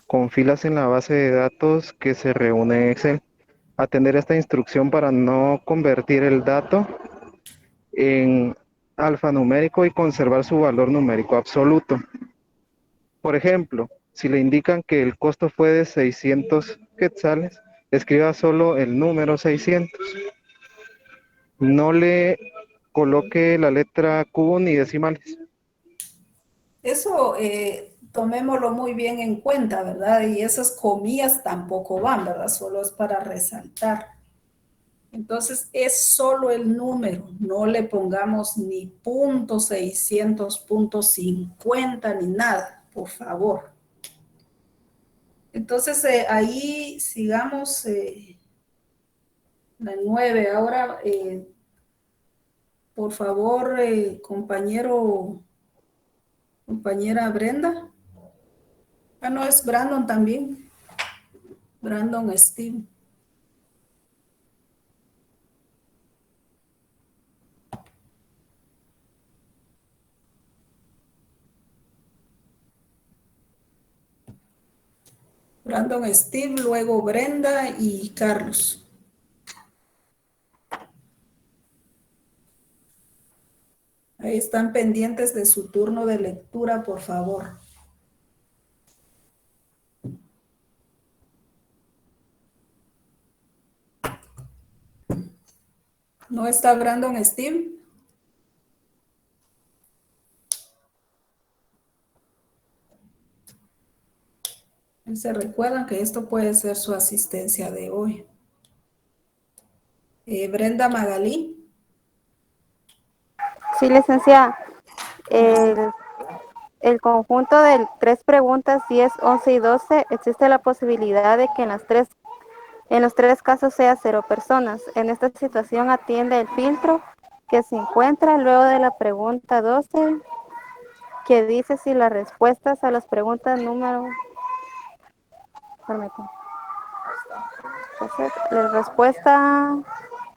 con filas en la base de datos que se reúne en Excel. atender esta instrucción para no convertir el dato en alfanumérico y conservar su valor numérico absoluto. Por ejemplo, si le indican que el costo fue de 600 quetzales, escriba solo el número 600. No le coloque la letra cubo ni decimales. Eso tomémoslo muy bien en cuenta, ¿verdad? Y esas comillas tampoco van, ¿verdad? Solo es para resaltar. Entonces es solo el número, no le pongamos ni punto 600, punto 50 ni nada, por favor. Entonces ahí sigamos la 9. Ahora, por favor, compañera Brenda. Ah, no, es Brandon también. Brandon Steve. Brandon Steve, luego Brenda y Carlos. Ahí están pendientes de su turno de lectura, por favor. ¿No está Brandon Steve? Se recuerdan que esto puede ser su asistencia de hoy. Brenda Magalí. Sí, licenciada. El conjunto de 3 preguntas 10, 11 y 12, existe la posibilidad de que en los tres casos sea 0 personas. En esta situación atiende el filtro que se encuentra luego de la pregunta 12, que dice si las respuestas a las preguntas número... Permítame. Entonces, la respuesta...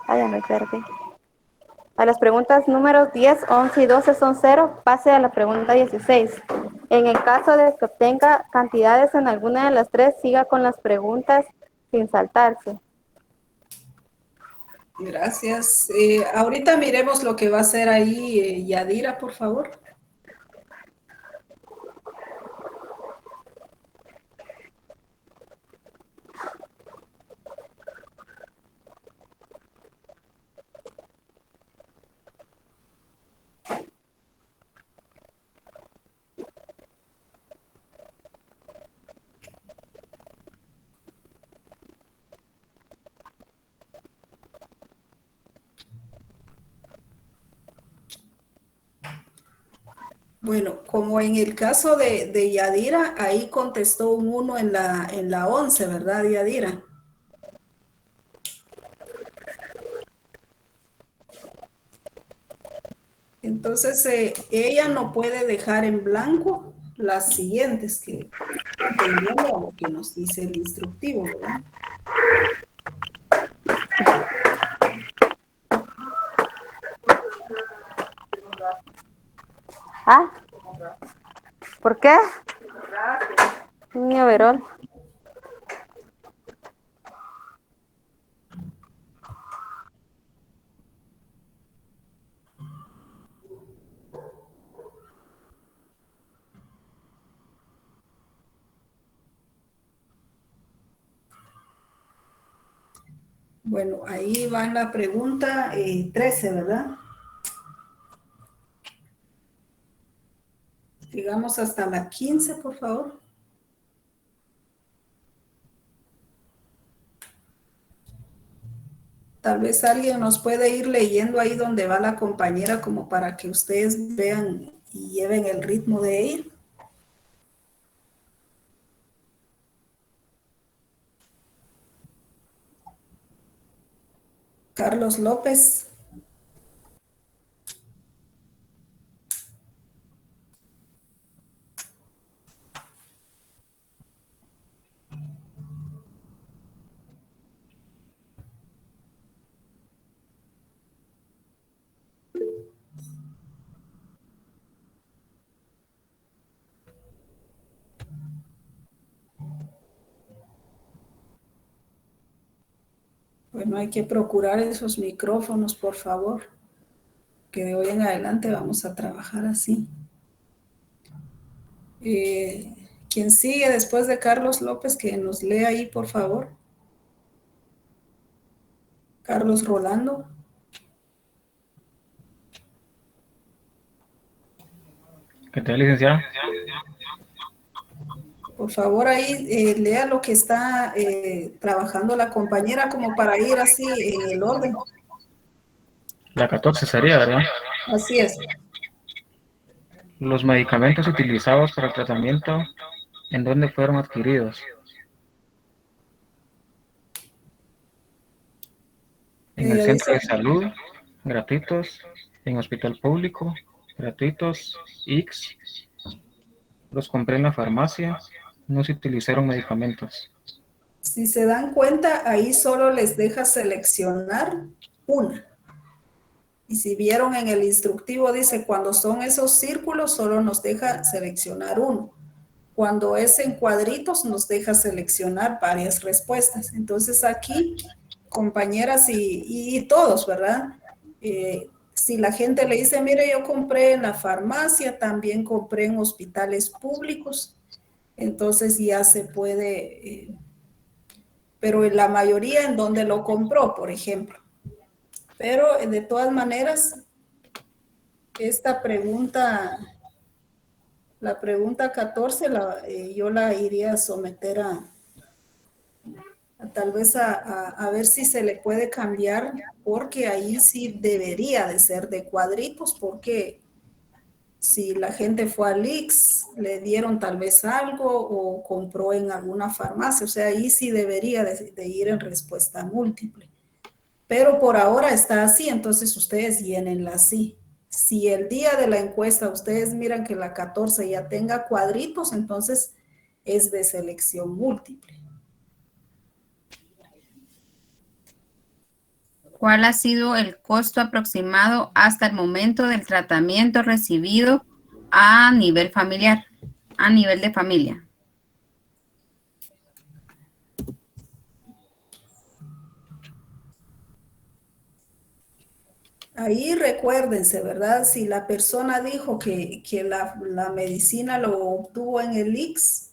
Ay, ya me perdí. A las preguntas números 10, 11 y 12 son 0, pase a la pregunta 16. En el caso de que obtenga cantidades en alguna de las 3, siga con las preguntas sin saltarse. Gracias. Ahorita miremos lo que va a hacer ahí Yadira, por favor. Bueno, como en el caso de Yadira, ahí contestó un 1 en la 11, ¿verdad, Yadira? Entonces, ella no puede dejar en blanco las siguientes, que atendiendo a lo que nos dice el instructivo, ¿verdad? ¿Ah? ¿Por qué? Mi overol. Bueno, ahí va en la pregunta 13, ¿verdad? Llegamos hasta la 15, por favor. Tal vez alguien nos puede ir leyendo ahí donde va la compañera como para que ustedes vean y lleven el ritmo de ir. Carlos López. Bueno, hay que procurar esos micrófonos, por favor, que de hoy en adelante vamos a trabajar así. ¿Quién sigue después de Carlos López? Que nos lea ahí, por favor. Carlos Rolando. ¿Qué tal, licenciada? Por favor, ahí lea lo que está trabajando la compañera como para ir así en el orden. La 14 sería, ¿verdad? Así es. Los medicamentos utilizados para el tratamiento, ¿en dónde fueron adquiridos? En el centro de salud, gratuitos, en hospital público, gratuitos, X. Los compré en la farmacia, no se utilizaron medicamentos. Si se dan cuenta, ahí solo les deja seleccionar una. Y si vieron en el instructivo, dice, cuando son esos círculos, solo nos deja seleccionar uno. Cuando es en cuadritos, nos deja seleccionar varias respuestas. Entonces aquí, compañeras y todos, ¿verdad? Si la gente le dice, mire, yo compré en la farmacia, también compré en hospitales públicos, entonces ya se puede, pero en la mayoría en donde lo compró, por ejemplo. Pero de todas maneras, esta pregunta, la pregunta 14, yo la iría a someter tal vez a ver si se le puede cambiar, porque ahí sí debería de ser de cuadritos, porque si la gente fue al IX, le dieron tal vez algo o compró en alguna farmacia, o sea, ahí sí debería de ir en respuesta múltiple. Pero por ahora está así, entonces ustedes llénenla así. Si el día de la encuesta ustedes miran que la 14 ya tenga cuadritos, entonces es de selección múltiple. ¿Cuál ha sido el costo aproximado hasta el momento del tratamiento recibido a nivel familiar, a nivel de familia? Ahí recuérdense, ¿verdad? Si la persona dijo que la medicina lo obtuvo en el IX,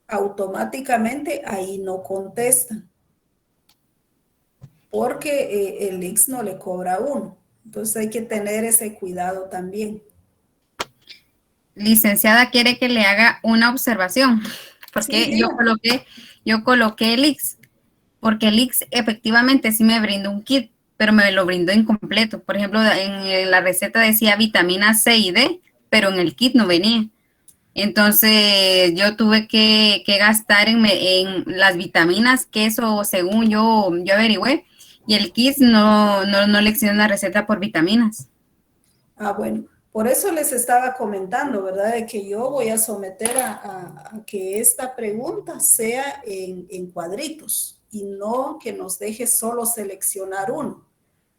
automáticamente ahí no contestan. Porque el IX no le cobra a uno. Entonces hay que tener ese cuidado también. Licenciada, quiere que le haga una observación, porque Sí, yo coloqué el IX, porque el IX efectivamente sí me brindó un kit, pero me lo brindó incompleto. Por ejemplo, en la receta decía vitamina C y D, pero en el kit no venía. Entonces yo tuve que gastar en las vitaminas, que eso según yo averigüé, y el kit no le extiende una receta por vitaminas. Ah, bueno, por eso les estaba comentando, ¿verdad? De que yo voy a someter a que esta pregunta sea en cuadritos y no que nos deje solo seleccionar uno,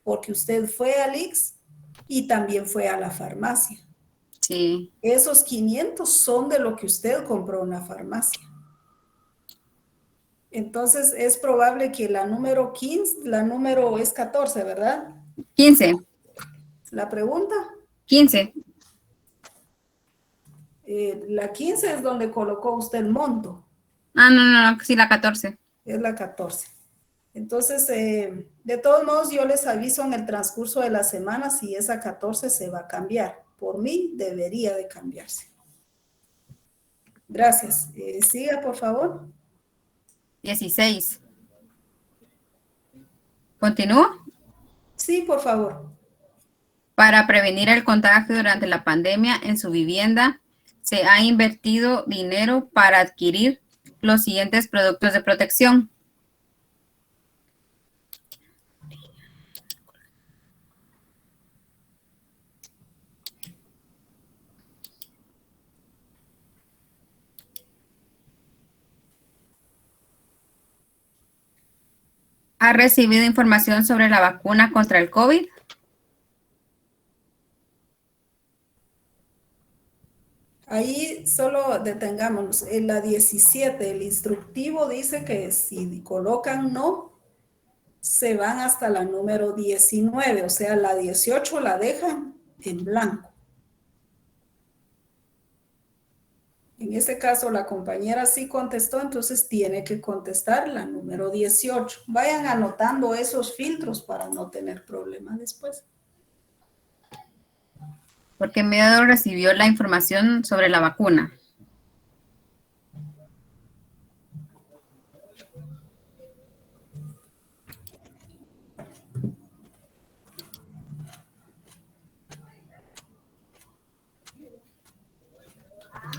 porque usted fue al IX y también fue a la farmacia. Sí. Esos 500 son de lo que usted compró en la farmacia. Entonces es probable que la número 15, la número es 14, ¿verdad? 15. ¿La pregunta? 15. La 15 es donde colocó usted el monto. Ah, no, sí, la 14. Es la 14. Entonces, de todos modos, yo les aviso en el transcurso de la semana si esa 14 se va a cambiar. Por mí, debería de cambiarse. Gracias. Siga, por favor. 16. ¿Continúo? Sí, por favor. Para prevenir el contagio durante la pandemia en su vivienda, se ha invertido dinero para adquirir los siguientes productos de protección. ¿Ha recibido información sobre la vacuna contra el COVID? Ahí solo detengámonos. En la 17, el instructivo dice que si colocan no, se van hasta la número 19, o sea, la 18 la dejan en blanco. En este caso, la compañera sí contestó, entonces tiene que contestar la número 18. Vayan anotando esos filtros para no tener problemas después. ¿Por qué medio recibió la información sobre la vacuna?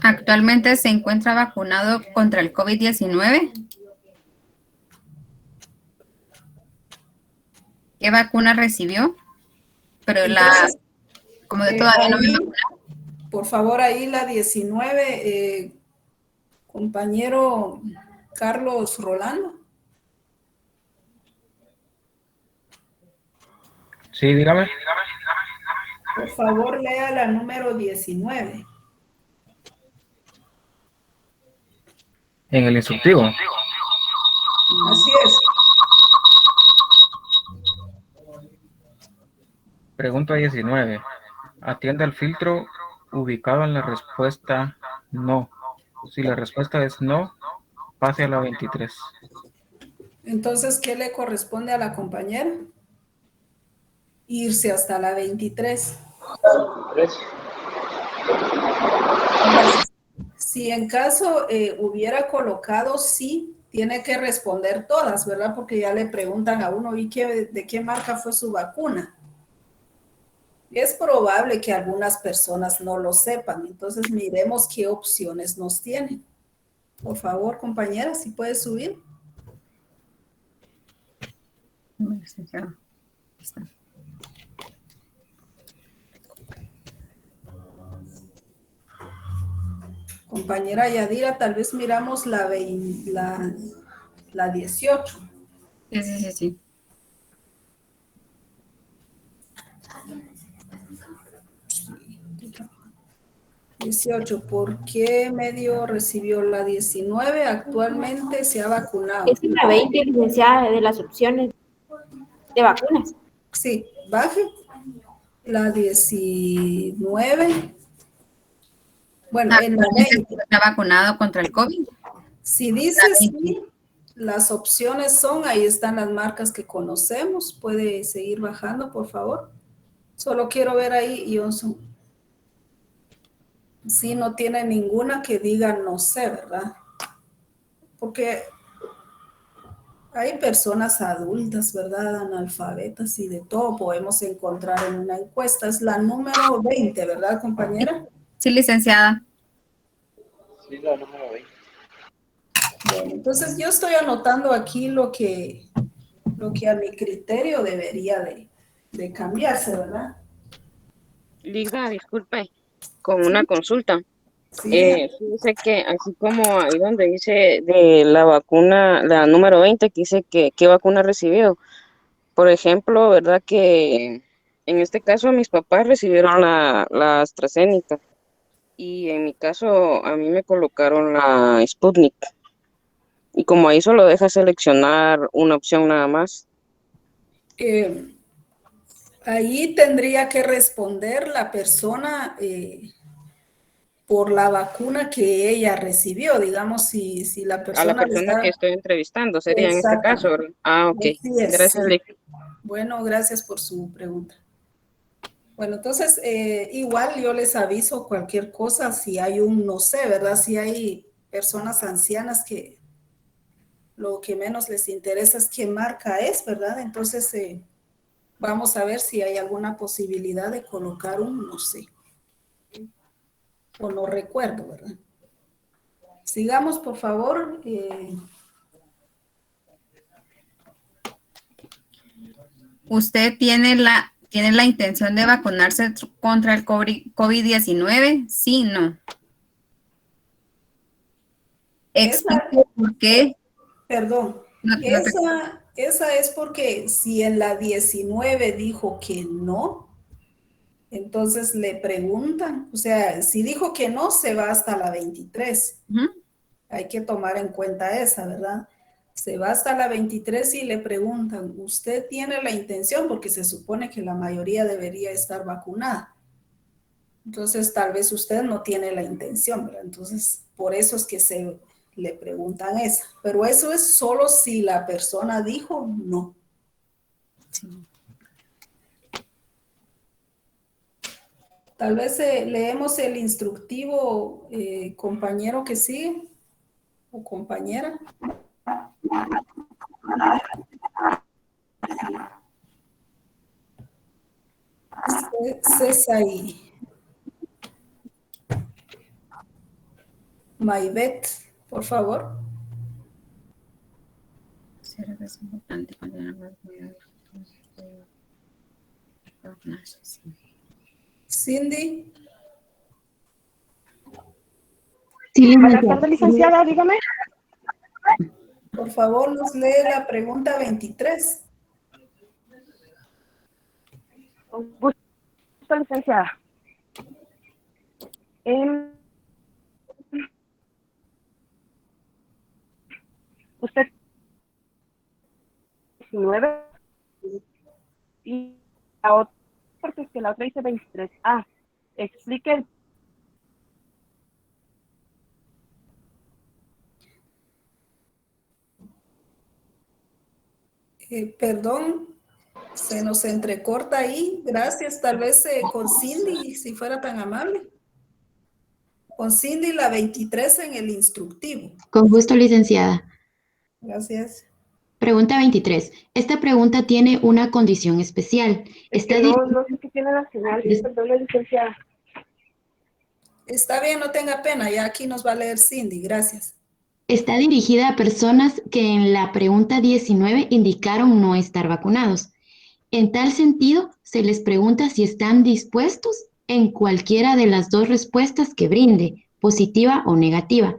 ¿Actualmente se encuentra vacunado contra el COVID-19? ¿Qué vacuna recibió? Pero Entonces, como de todavía no me ahí, vacunaron. por favor, ahí la 19, compañero Carlos Rolando. Sí, dígame. Por favor, lea la número 19. En el instructivo. Así es. Pregunta 19. Atiende al filtro ubicado en la respuesta no. Si la respuesta es no, pase a la 23. Entonces, ¿qué le corresponde a la compañera? Irse hasta la 23. Si en caso hubiera colocado sí, tiene que responder todas, ¿verdad? Porque ya le preguntan a uno, ¿y de qué marca fue su vacuna? Es probable que algunas personas no lo sepan, entonces miremos qué opciones nos tienen. Por favor, compañera, si puede subir. Compañera Yadira, tal vez miramos la 18. Sí. 18, ¿por qué medio recibió la 19? Actualmente se ha vacunado. Es la 20, licenciada, de las opciones de vacunas. Sí, baje. La 19. Bueno, en la 20. ¿Está vacunado contra el COVID? Si dice sí, las opciones son, ahí están las marcas que conocemos. Puede seguir bajando, por favor. Solo quiero ver ahí, Johnson. Sí, no tiene ninguna que diga no sé, ¿verdad? Porque hay personas adultas, ¿verdad? Analfabetas y de todo podemos encontrar en una encuesta. Es la número 20, ¿verdad, compañera? Sí, licenciada. Sí, la número 20. Bueno, entonces yo estoy anotando aquí lo que a mi criterio debería de cambiarse, ¿verdad? Liga, disculpe, con una consulta. Sí. Dice que así como ahí donde dice de la vacuna, la número 20, que dice que qué vacuna ha recibido. Por ejemplo, ¿verdad? Que en este caso mis papás recibieron la AstraZeneca y en mi caso a mí me colocaron la Sputnik. Y como ahí solo deja seleccionar una opción nada más. Ahí tendría que responder la persona por la vacuna que ella recibió, digamos, si la persona... A la persona que estoy entrevistando sería en este caso, ¿verdad? Ah, ok. Así es, Gracias, sí. Lick. Bueno, gracias por su pregunta. Bueno, entonces, igual yo les aviso cualquier cosa si hay un no sé, ¿verdad? Si hay personas ancianas que lo que menos les interesa es qué marca es, ¿verdad? Entonces, vamos a ver si hay alguna posibilidad de colocar un no sé. O no recuerdo, ¿verdad? Sigamos, por favor. ¿Usted tiene la intención de vacunarse contra el COVID-19? Sí, no. Explique por qué. Perdón. Esa es porque si en la 19 dijo que no, entonces le preguntan, o sea, si dijo que no, se va hasta la 23. Hay que tomar en cuenta esa, ¿verdad? Se va hasta la 23 y le preguntan, ¿usted tiene la intención? Porque se supone que la mayoría debería estar vacunada. Entonces, tal vez usted no tiene la intención, ¿verdad? Entonces, por eso es que se le preguntan eso. Pero eso es solo si la persona dijo no. Sí. Tal vez leemos el instructivo, compañero que sigue, o compañera. César. Maybet, por favor. Es importante Cindy. Sí, Buenas tardes, licenciada, dígame. Por favor, nos lee la pregunta 23. Con gusto, licenciada. Usted 19 y la otra, porque es que la otra dice 23. Explique. Perdón, se nos entrecorta ahí. Gracias. Tal vez con Cindy, si fuera tan amable. Con Cindy la 23 en el instructivo. Con gusto, licenciada. Gracias. Pregunta 23. Esta pregunta tiene una condición especial. No sé qué tiene la señal. Perdón, licenciada. Está bien, no tenga pena. Ya aquí nos va a leer Cindy. Gracias. Está dirigida a personas que en la pregunta 19 indicaron no estar vacunados. En tal sentido, se les pregunta si están dispuestos en cualquiera de las dos respuestas que brinde, positiva o negativa.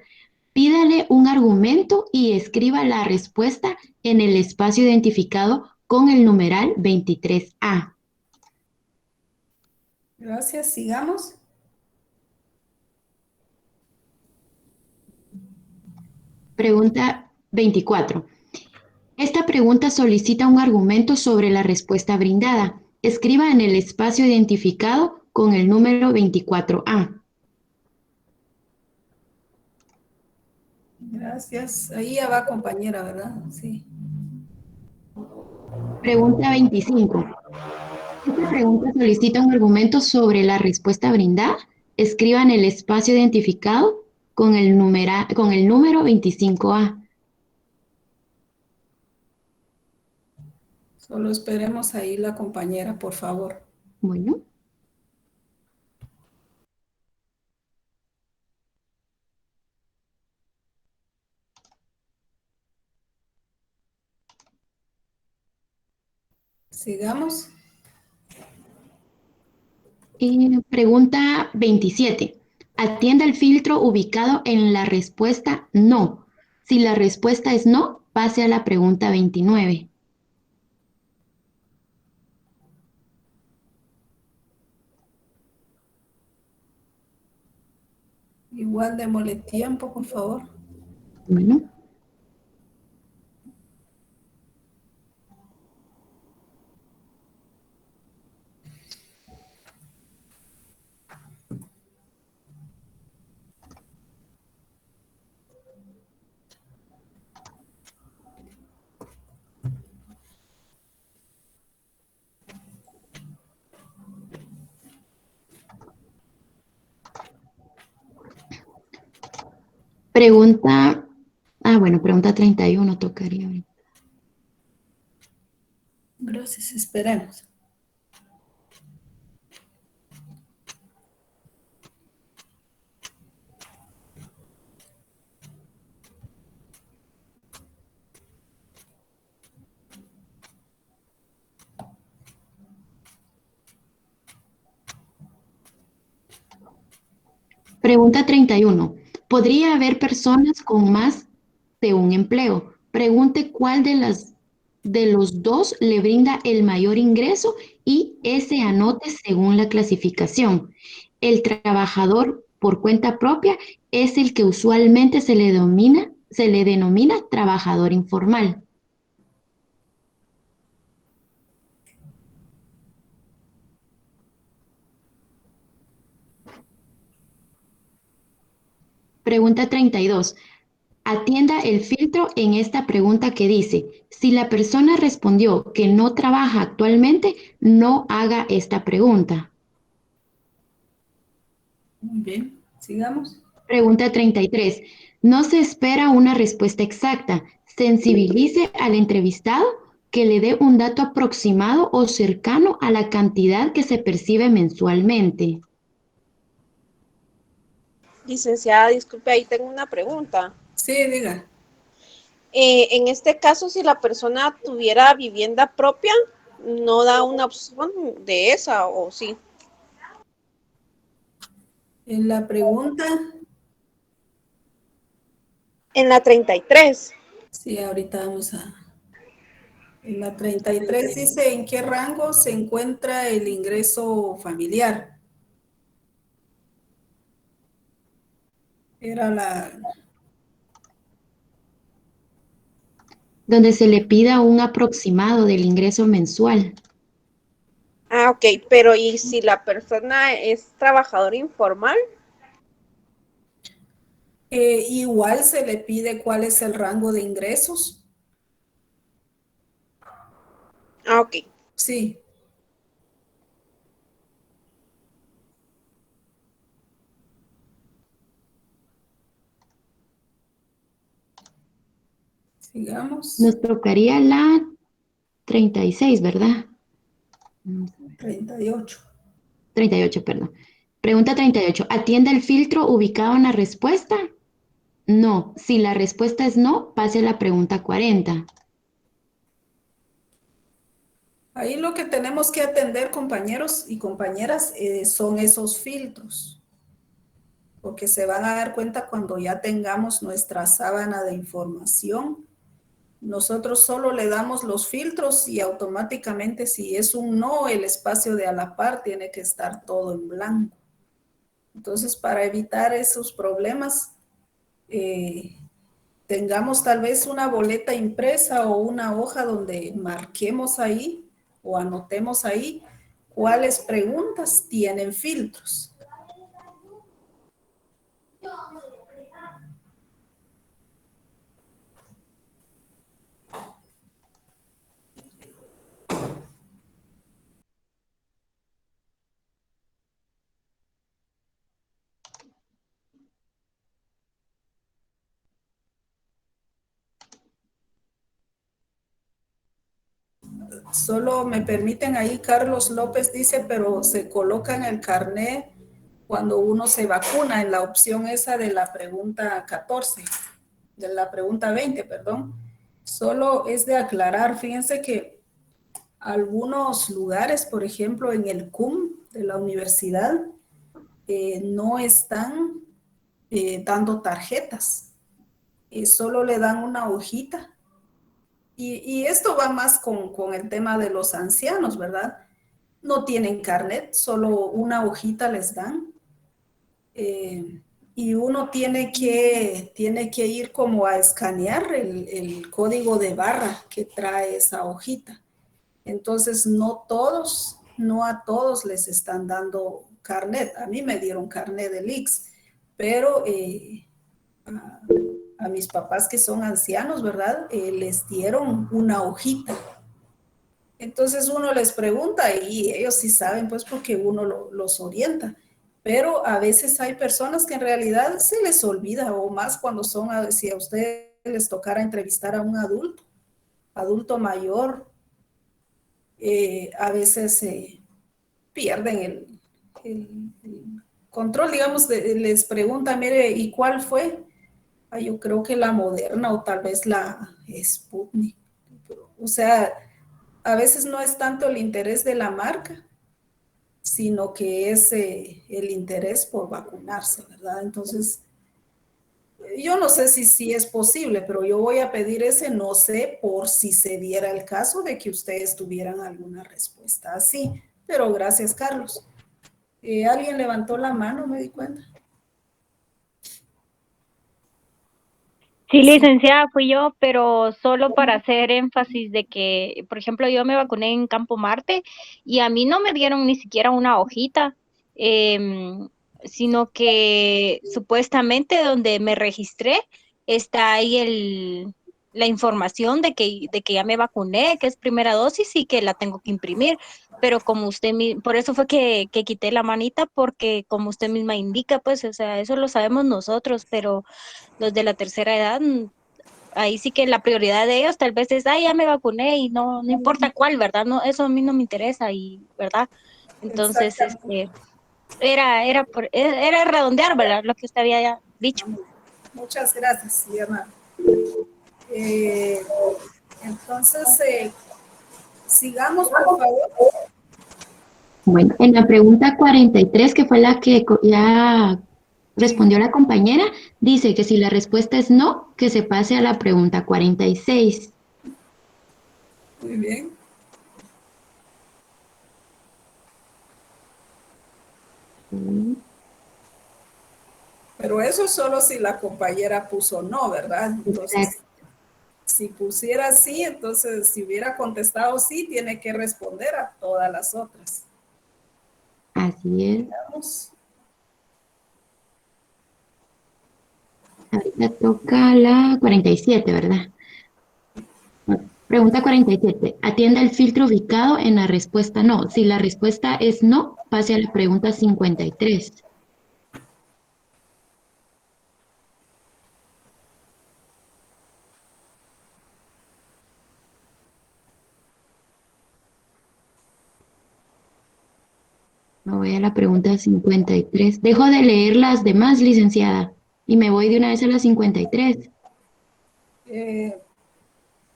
Pídale un argumento y escriba la respuesta en el espacio identificado con el numeral 23A. Gracias. Sigamos. Pregunta 24. Esta pregunta solicita un argumento sobre la respuesta brindada. Escriba en el espacio identificado con el número 24A. Gracias. Ahí ya va compañera, ¿verdad? Sí. Pregunta 25. Esta pregunta solicita un argumento sobre la respuesta brindada. Escriba en el espacio identificado con el número 25A. Solo esperemos ahí la compañera, por favor. Bueno. Sigamos. Pregunta 27. Atienda el filtro ubicado en la respuesta no. Si la respuesta es no, pase a la pregunta 29. Igual démosle tiempo, por favor. Bueno. Pregunta 31 tocaría ahorita. Gracias, esperemos. Pregunta 31. ¿Podría haber personas con más de un empleo? Pregunte cuál de los dos le brinda el mayor ingreso y ese anote según la clasificación. El trabajador por cuenta propia es el que usualmente se le denomina se le denomina trabajador informal. Pregunta 32. Atienda el filtro en esta pregunta que dice, si la persona respondió que no trabaja actualmente, no haga esta pregunta. Muy bien, sigamos. Pregunta 33. No se espera una respuesta exacta. Sensibilice al entrevistado que le dé un dato aproximado o cercano a la cantidad que se percibe mensualmente. Licenciada, disculpe, ahí tengo una pregunta. Sí, diga. En este caso, si la persona tuviera vivienda propia, ¿no da una opción de esa o sí? En la pregunta. En la 33. Sí, ahorita vamos a... En la 33 dice en qué rango se encuentra el ingreso familiar. Era la... Donde se le pida un aproximado del ingreso mensual. Ah, ok, pero ¿y si la persona es trabajador informal? Igual se le pide cuál es el rango de ingresos. Ah, ok. Sí. Sigamos. Nos tocaría la 36, ¿verdad? 38. 38, perdón. Pregunta 38. ¿Atiende el filtro ubicado en la respuesta? No. Si la respuesta es no, pase a la pregunta 40. Ahí lo que tenemos que atender, compañeros y compañeras, son esos filtros. Porque se van a dar cuenta cuando ya tengamos nuestra sábana de información. Nosotros solo le damos los filtros y automáticamente si es un no, el espacio de a la par tiene que estar todo en blanco. Entonces, para evitar esos problemas, tengamos tal vez una boleta impresa o una hoja donde marquemos ahí o anotemos ahí cuáles preguntas tienen filtros. Solo me permiten ahí, Carlos López dice, pero se coloca en el carnet cuando uno se vacuna, en la opción esa de la pregunta 14, de la pregunta 20, perdón. Solo es de aclarar, fíjense que algunos lugares, por ejemplo, en el CUM de la universidad, no están dando tarjetas, solo le dan una hojita. Y esto va más con el tema de los ancianos, ¿verdad? No tienen carnet, solo una hojita les dan. Y uno tiene que ir como a escanear el código de barra que trae esa hojita. Entonces, no a todos les están dando carnet. A mí me dieron carnet del IX, pero a mis papás que son ancianos, ¿verdad? Les dieron una hojita. Entonces uno les pregunta y ellos sí saben, pues porque uno los orienta. Pero a veces hay personas que en realidad se les olvida, o más cuando si a ustedes les tocara entrevistar a un adulto mayor, a veces pierden el control, digamos, les preguntan, mire, ¿y cuál fue? Yo creo que la Moderna o tal vez la Sputnik. O sea, a veces no es tanto el interés de la marca, sino que es el interés por vacunarse, ¿verdad? Entonces, yo no sé si es posible, pero yo voy a pedir ese no sé por si se diera el caso de que ustedes tuvieran alguna respuesta así. Pero gracias, Carlos. ¿Alguien levantó la mano? Me di cuenta. Sí, licenciada, fui yo, pero solo para hacer énfasis de que, por ejemplo, yo me vacuné en Campo Marte y a mí no me dieron ni siquiera una hojita, em, sino que supuestamente donde me registré está ahí la información de que ya me vacuné, que es primera dosis y que la tengo que imprimir. Pero como usted, por eso fue que quité la manita, porque como usted misma indica, pues, o sea, eso lo sabemos nosotros, pero los de la tercera edad, ahí sí que la prioridad de ellos tal vez es, ay, ya me vacuné y no, no importa cuál, ¿verdad? No, eso a mí no me interesa y, ¿verdad? Entonces, Exactamente. era redondear, ¿verdad? Lo que usted había ya dicho. Muchas gracias, Diana. Entonces, sigamos, por favor. Bueno, en la pregunta 43, que fue la que ya respondió la compañera, dice que si la respuesta es no, que se pase a la pregunta 46. Muy bien. Pero eso solo si la compañera puso no, ¿verdad? Entonces, si pusiera sí, entonces si hubiera contestado sí, tiene que responder a todas las otras. Así es. Veamos. Ahorita toca la 47, ¿verdad? Pregunta 47. Atienda el filtro ubicado en la respuesta no. Si la respuesta es no, pase a la pregunta 53. Me voy a la pregunta 53. Dejo de leer las demás, licenciada, y me voy de una vez a la 53.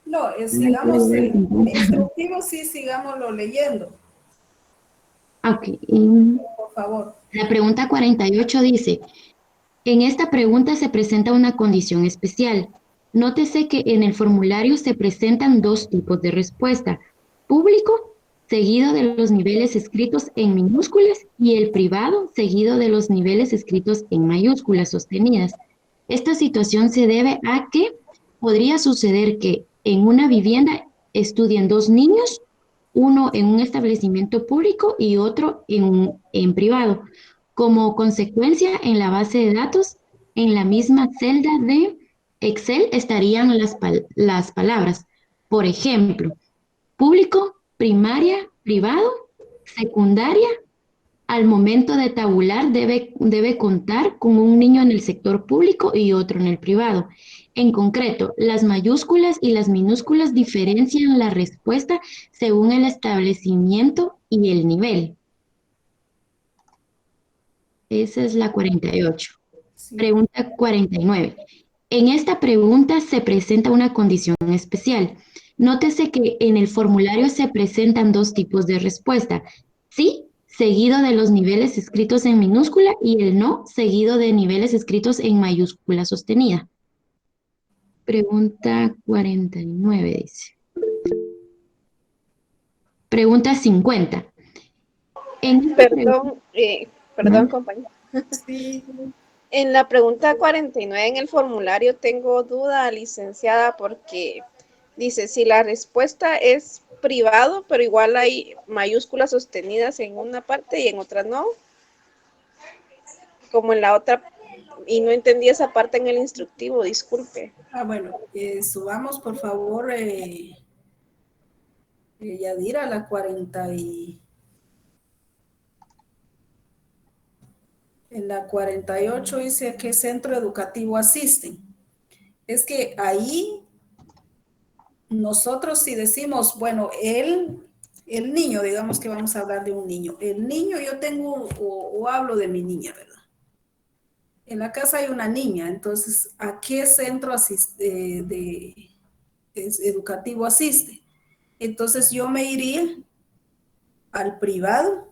No, sigamos el instructivo, sí, sigámoslo leyendo, Ok. por favor. La pregunta 48 dice, en esta pregunta se presenta una condición especial. Nótese que en el formulario se presentan dos tipos de respuesta. Público, seguido de los niveles escritos en minúsculas, y el privado, seguido de los niveles escritos en mayúsculas sostenidas. Esta situación se debe a que podría suceder que en una vivienda estudien dos niños, uno en un establecimiento público y otro en privado. Como consecuencia, en la base de datos, en la misma celda de Excel estarían las palabras. Por ejemplo, público, primaria, privado, secundaria. Al momento de tabular debe contar con un niño en el sector público y otro en el privado. En concreto, las mayúsculas y las minúsculas diferencian la respuesta según el establecimiento y el nivel. Esa es la 48. Pregunta 49. En esta pregunta se presenta una condición especial. Nótese que en el formulario se presentan dos tipos de respuesta. Sí, seguido de los niveles escritos en minúscula, y el no, seguido de niveles escritos en mayúscula sostenida. Pregunta 49 dice. Pregunta 50. Perdón, compañero. Sí. En la pregunta 49 en el formulario tengo duda, licenciada, porque dice, si la respuesta es privado, pero igual hay mayúsculas sostenidas en una parte y en otra no, como en la otra, y no entendí esa parte en el instructivo, disculpe. Bueno, subamos por favor, Yadira, la 40 y... En la 48 dice a qué centro educativo asisten. Es que ahí nosotros si decimos, bueno, el niño, digamos que vamos a hablar de un niño. El niño, yo tengo o hablo de mi niña, ¿verdad? En la casa hay una niña, entonces, ¿a qué centro educativo asiste? Entonces yo me iría al privado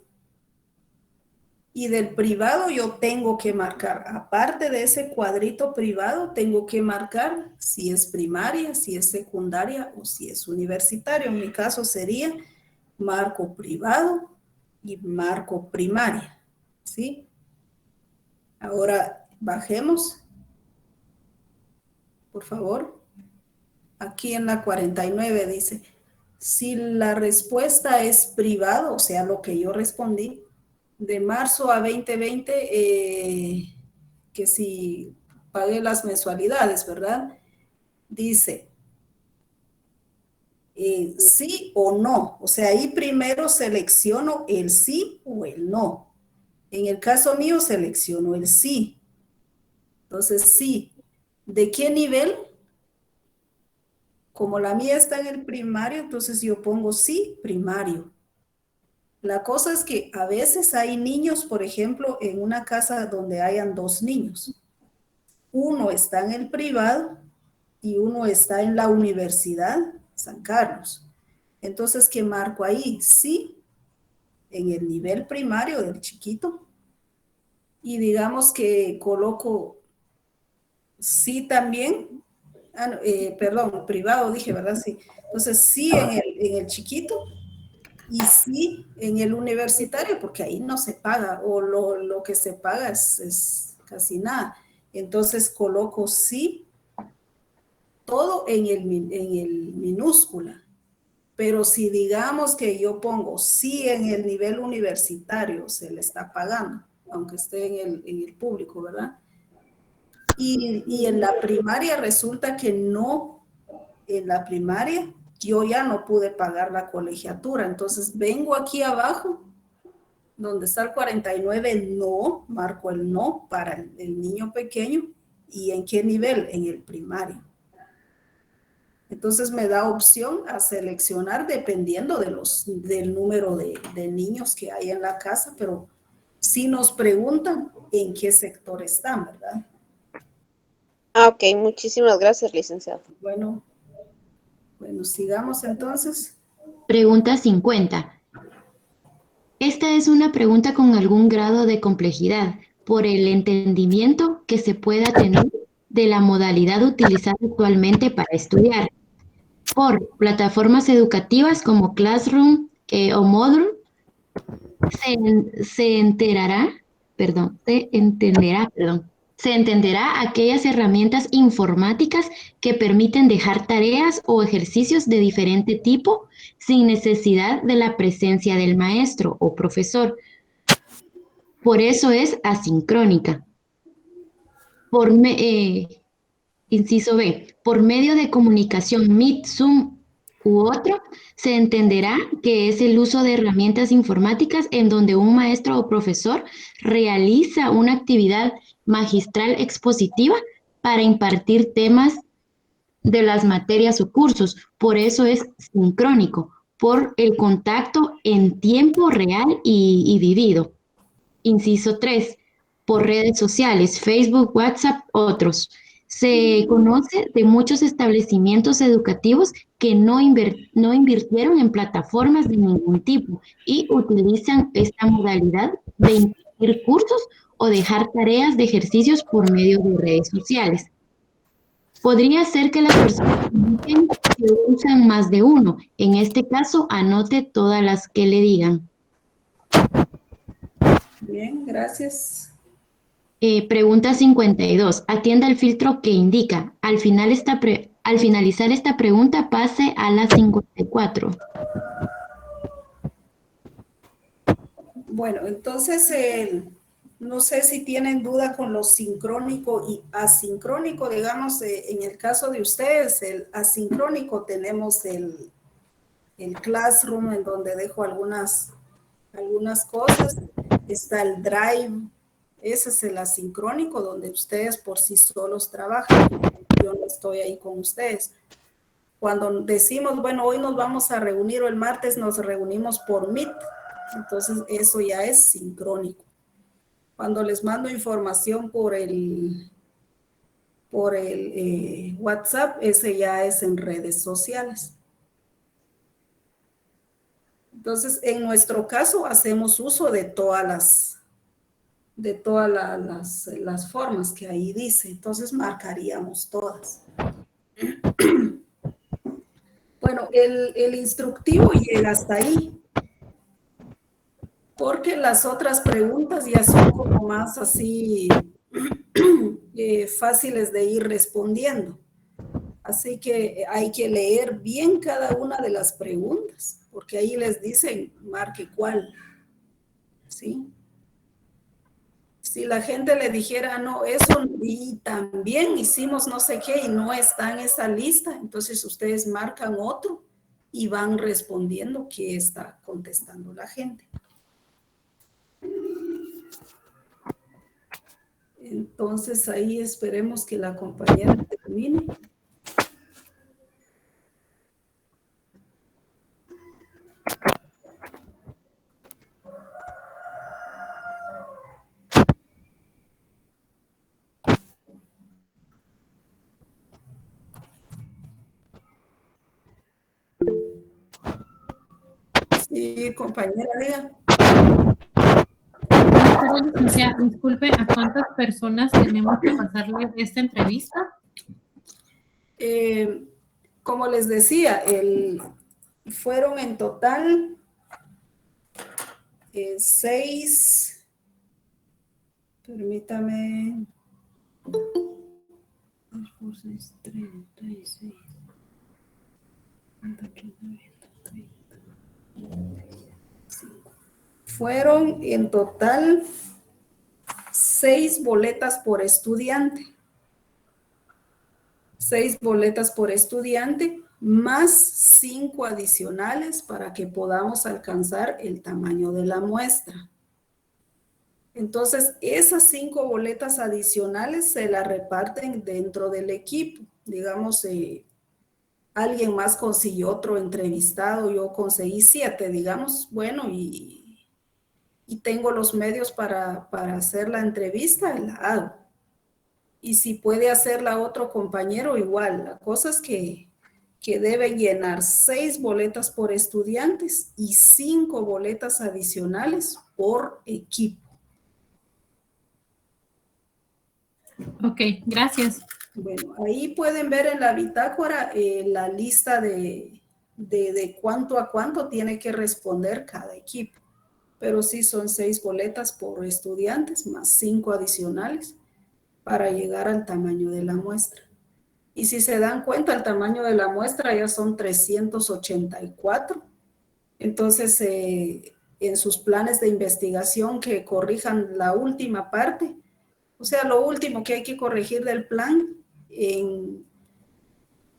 y del privado yo tengo que marcar, aparte de ese cuadrito privado, tengo que marcar si es primaria, si es secundaria o si es universitario. En mi caso sería marco privado y marco primaria, ¿sí? Ahora bajemos. por favor. Aquí en la 49 dice, si la respuesta es privado, o sea, lo que yo respondí, de marzo a 2020, que si pagué las mensualidades, ¿verdad? Dice, sí o no. O sea, ahí primero selecciono el sí o el no. En el caso mío selecciono el sí. Entonces, sí. ¿De qué nivel? Como la mía está en el primario, entonces yo pongo sí, primario. La cosa es que a veces hay niños, por ejemplo, en una casa donde hayan 2 niños. Uno está en el privado y uno está en la Universidad San Carlos. Entonces, ¿qué marco ahí? Sí, en el nivel primario del chiquito. Y digamos que coloco sí también. Perdón, privado dije, ¿verdad? Sí. Entonces, sí en el chiquito y sí en el universitario, porque ahí no se paga, o lo que se paga es casi nada. Entonces, coloco sí, todo en el minúscula. Pero si digamos que yo pongo sí en el nivel universitario, se le está pagando, aunque esté en el público, ¿verdad? Y en la primaria resulta que no, en la primaria yo ya no pude pagar la colegiatura. Entonces vengo aquí abajo, donde está el 49, no, marco el no para el niño pequeño. ¿Y en qué nivel? En el primario. Entonces me da opción a seleccionar dependiendo del número de niños que hay en la casa, pero sí nos preguntan en qué sector están, ¿verdad? Ah, ok, muchísimas gracias, licenciado. Bueno, sigamos entonces. Pregunta 50. Esta es una pregunta con algún grado de complejidad por el entendimiento que se pueda tener de la modalidad utilizada actualmente para estudiar por plataformas educativas como Classroom o Moodle. Se entenderá aquellas herramientas informáticas que permiten dejar tareas o ejercicios de diferente tipo sin necesidad de la presencia del maestro o profesor. Por eso es asincrónica. Inciso B, por medio de comunicación Meet, Zoom u otro, se entenderá que es el uso de herramientas informáticas en donde un maestro o profesor realiza una actividad magistral expositiva para impartir temas de las materias o cursos. Por eso es sincrónico, por el contacto en tiempo real y vivido. Inciso 3, por redes sociales, Facebook, WhatsApp, otros. Se conoce de muchos establecimientos educativos que no invirtieron en plataformas de ningún tipo y utilizan esta modalidad de impartir cursos o dejar tareas de ejercicios por medio de redes sociales. Podría ser que las personas que usan más de uno. En este caso, anote todas las que le digan. Bien, gracias. Pregunta 52. Atienda el filtro que indica. Al finalizar esta pregunta, pase a la 54. Bueno, entonces, no sé si tienen duda con lo sincrónico y asincrónico. Digamos, en el caso de ustedes, el asincrónico tenemos el Classroom, en donde dejo algunas cosas. Está el Drive. Ese es el asincrónico, donde ustedes por sí solos trabajan. Yo no estoy ahí con ustedes. Cuando decimos, bueno, hoy nos vamos a reunir o el martes nos reunimos por Meet, entonces eso ya es sincrónico. Cuando les mando información por el WhatsApp, ese ya es en redes sociales. Entonces, en nuestro caso, hacemos uso de todas las formas que ahí dice. Entonces marcaríamos todas. Bueno, el instructivo llega hasta ahí, porque las otras preguntas ya son como más así fáciles de ir respondiendo. Así que hay que leer bien cada una de las preguntas, porque ahí les dicen, marque cuál, ¿sí? Si la gente le dijera, no, eso, y también hicimos no sé qué, y no está en esa lista, entonces ustedes marcan otro y van respondiendo qué está contestando la gente. Entonces ahí esperemos que la compañera termine. Sí, compañera, diga. Licenciada, disculpe, ¿a cuántas personas tenemos que pasarle esta entrevista? Como les decía, fueron en total 6, permítame, 2 por 6, 36, 5. Fueron en total 6 boletas por estudiante. 6 boletas por estudiante, más 5 adicionales para que podamos alcanzar el tamaño de la muestra. Entonces, esas 5 boletas adicionales se las reparten dentro del equipo. Digamos, alguien más consiguió otro entrevistado, yo conseguí 7, digamos, bueno, y tengo los medios para hacer la entrevista, la hago. Y si puede hacerla otro compañero, igual. La cosa es que deben llenar 6 boletas por estudiantes y 5 boletas adicionales por equipo. Ok, gracias. Bueno, ahí pueden ver en la bitácora la lista de cuánto a cuánto tiene que responder cada equipo. Pero sí son 6 boletas por estudiantes más 5 adicionales para llegar al tamaño de la muestra. Y si se dan cuenta, el tamaño de la muestra ya son 384. Entonces, en sus planes de investigación que corrijan la última parte, o sea, lo último que hay que corregir del plan, en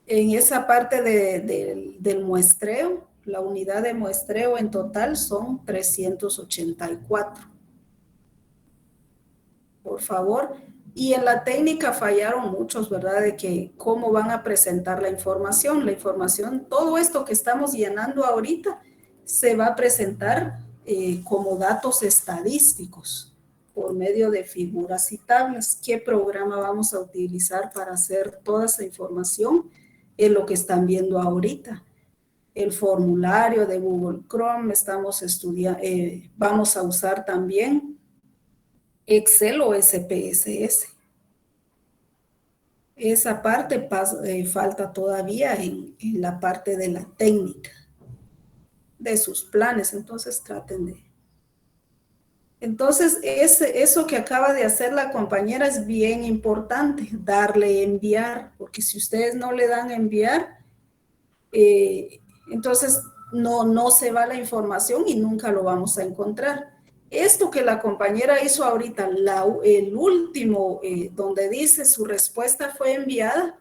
esa parte del muestreo, la unidad de muestreo en total son 384. Por favor. Y en la técnica fallaron muchos, ¿verdad? De que cómo van a presentar la información. La información, todo esto que estamos llenando ahorita, se va a presentar como datos estadísticos por medio de figuras y tablas. ¿Qué programa vamos a utilizar para hacer toda esa información? Es lo que están viendo ahorita. El formulario de Google Chrome, estamos estudiando, vamos a usar también Excel o SPSS. Esa parte falta todavía en la parte de la técnica, de sus planes, entonces traten de... Entonces, eso que acaba de hacer la compañera es bien importante, darle enviar, porque si ustedes no le dan enviar, entonces no se va la información y nunca lo vamos a encontrar. Esto que la compañera hizo ahorita, el último, donde dice su respuesta fue enviada,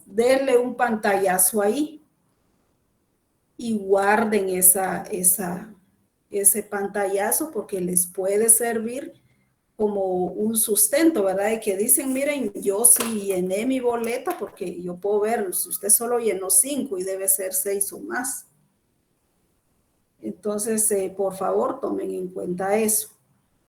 denle un pantallazo ahí y guarden ese pantallazo porque les puede servir como un sustento, ¿verdad? Y que dicen, miren, yo sí llené mi boleta porque yo puedo ver, si usted solo llenó 5 y debe ser 6 o más. Entonces, por favor, tomen en cuenta eso.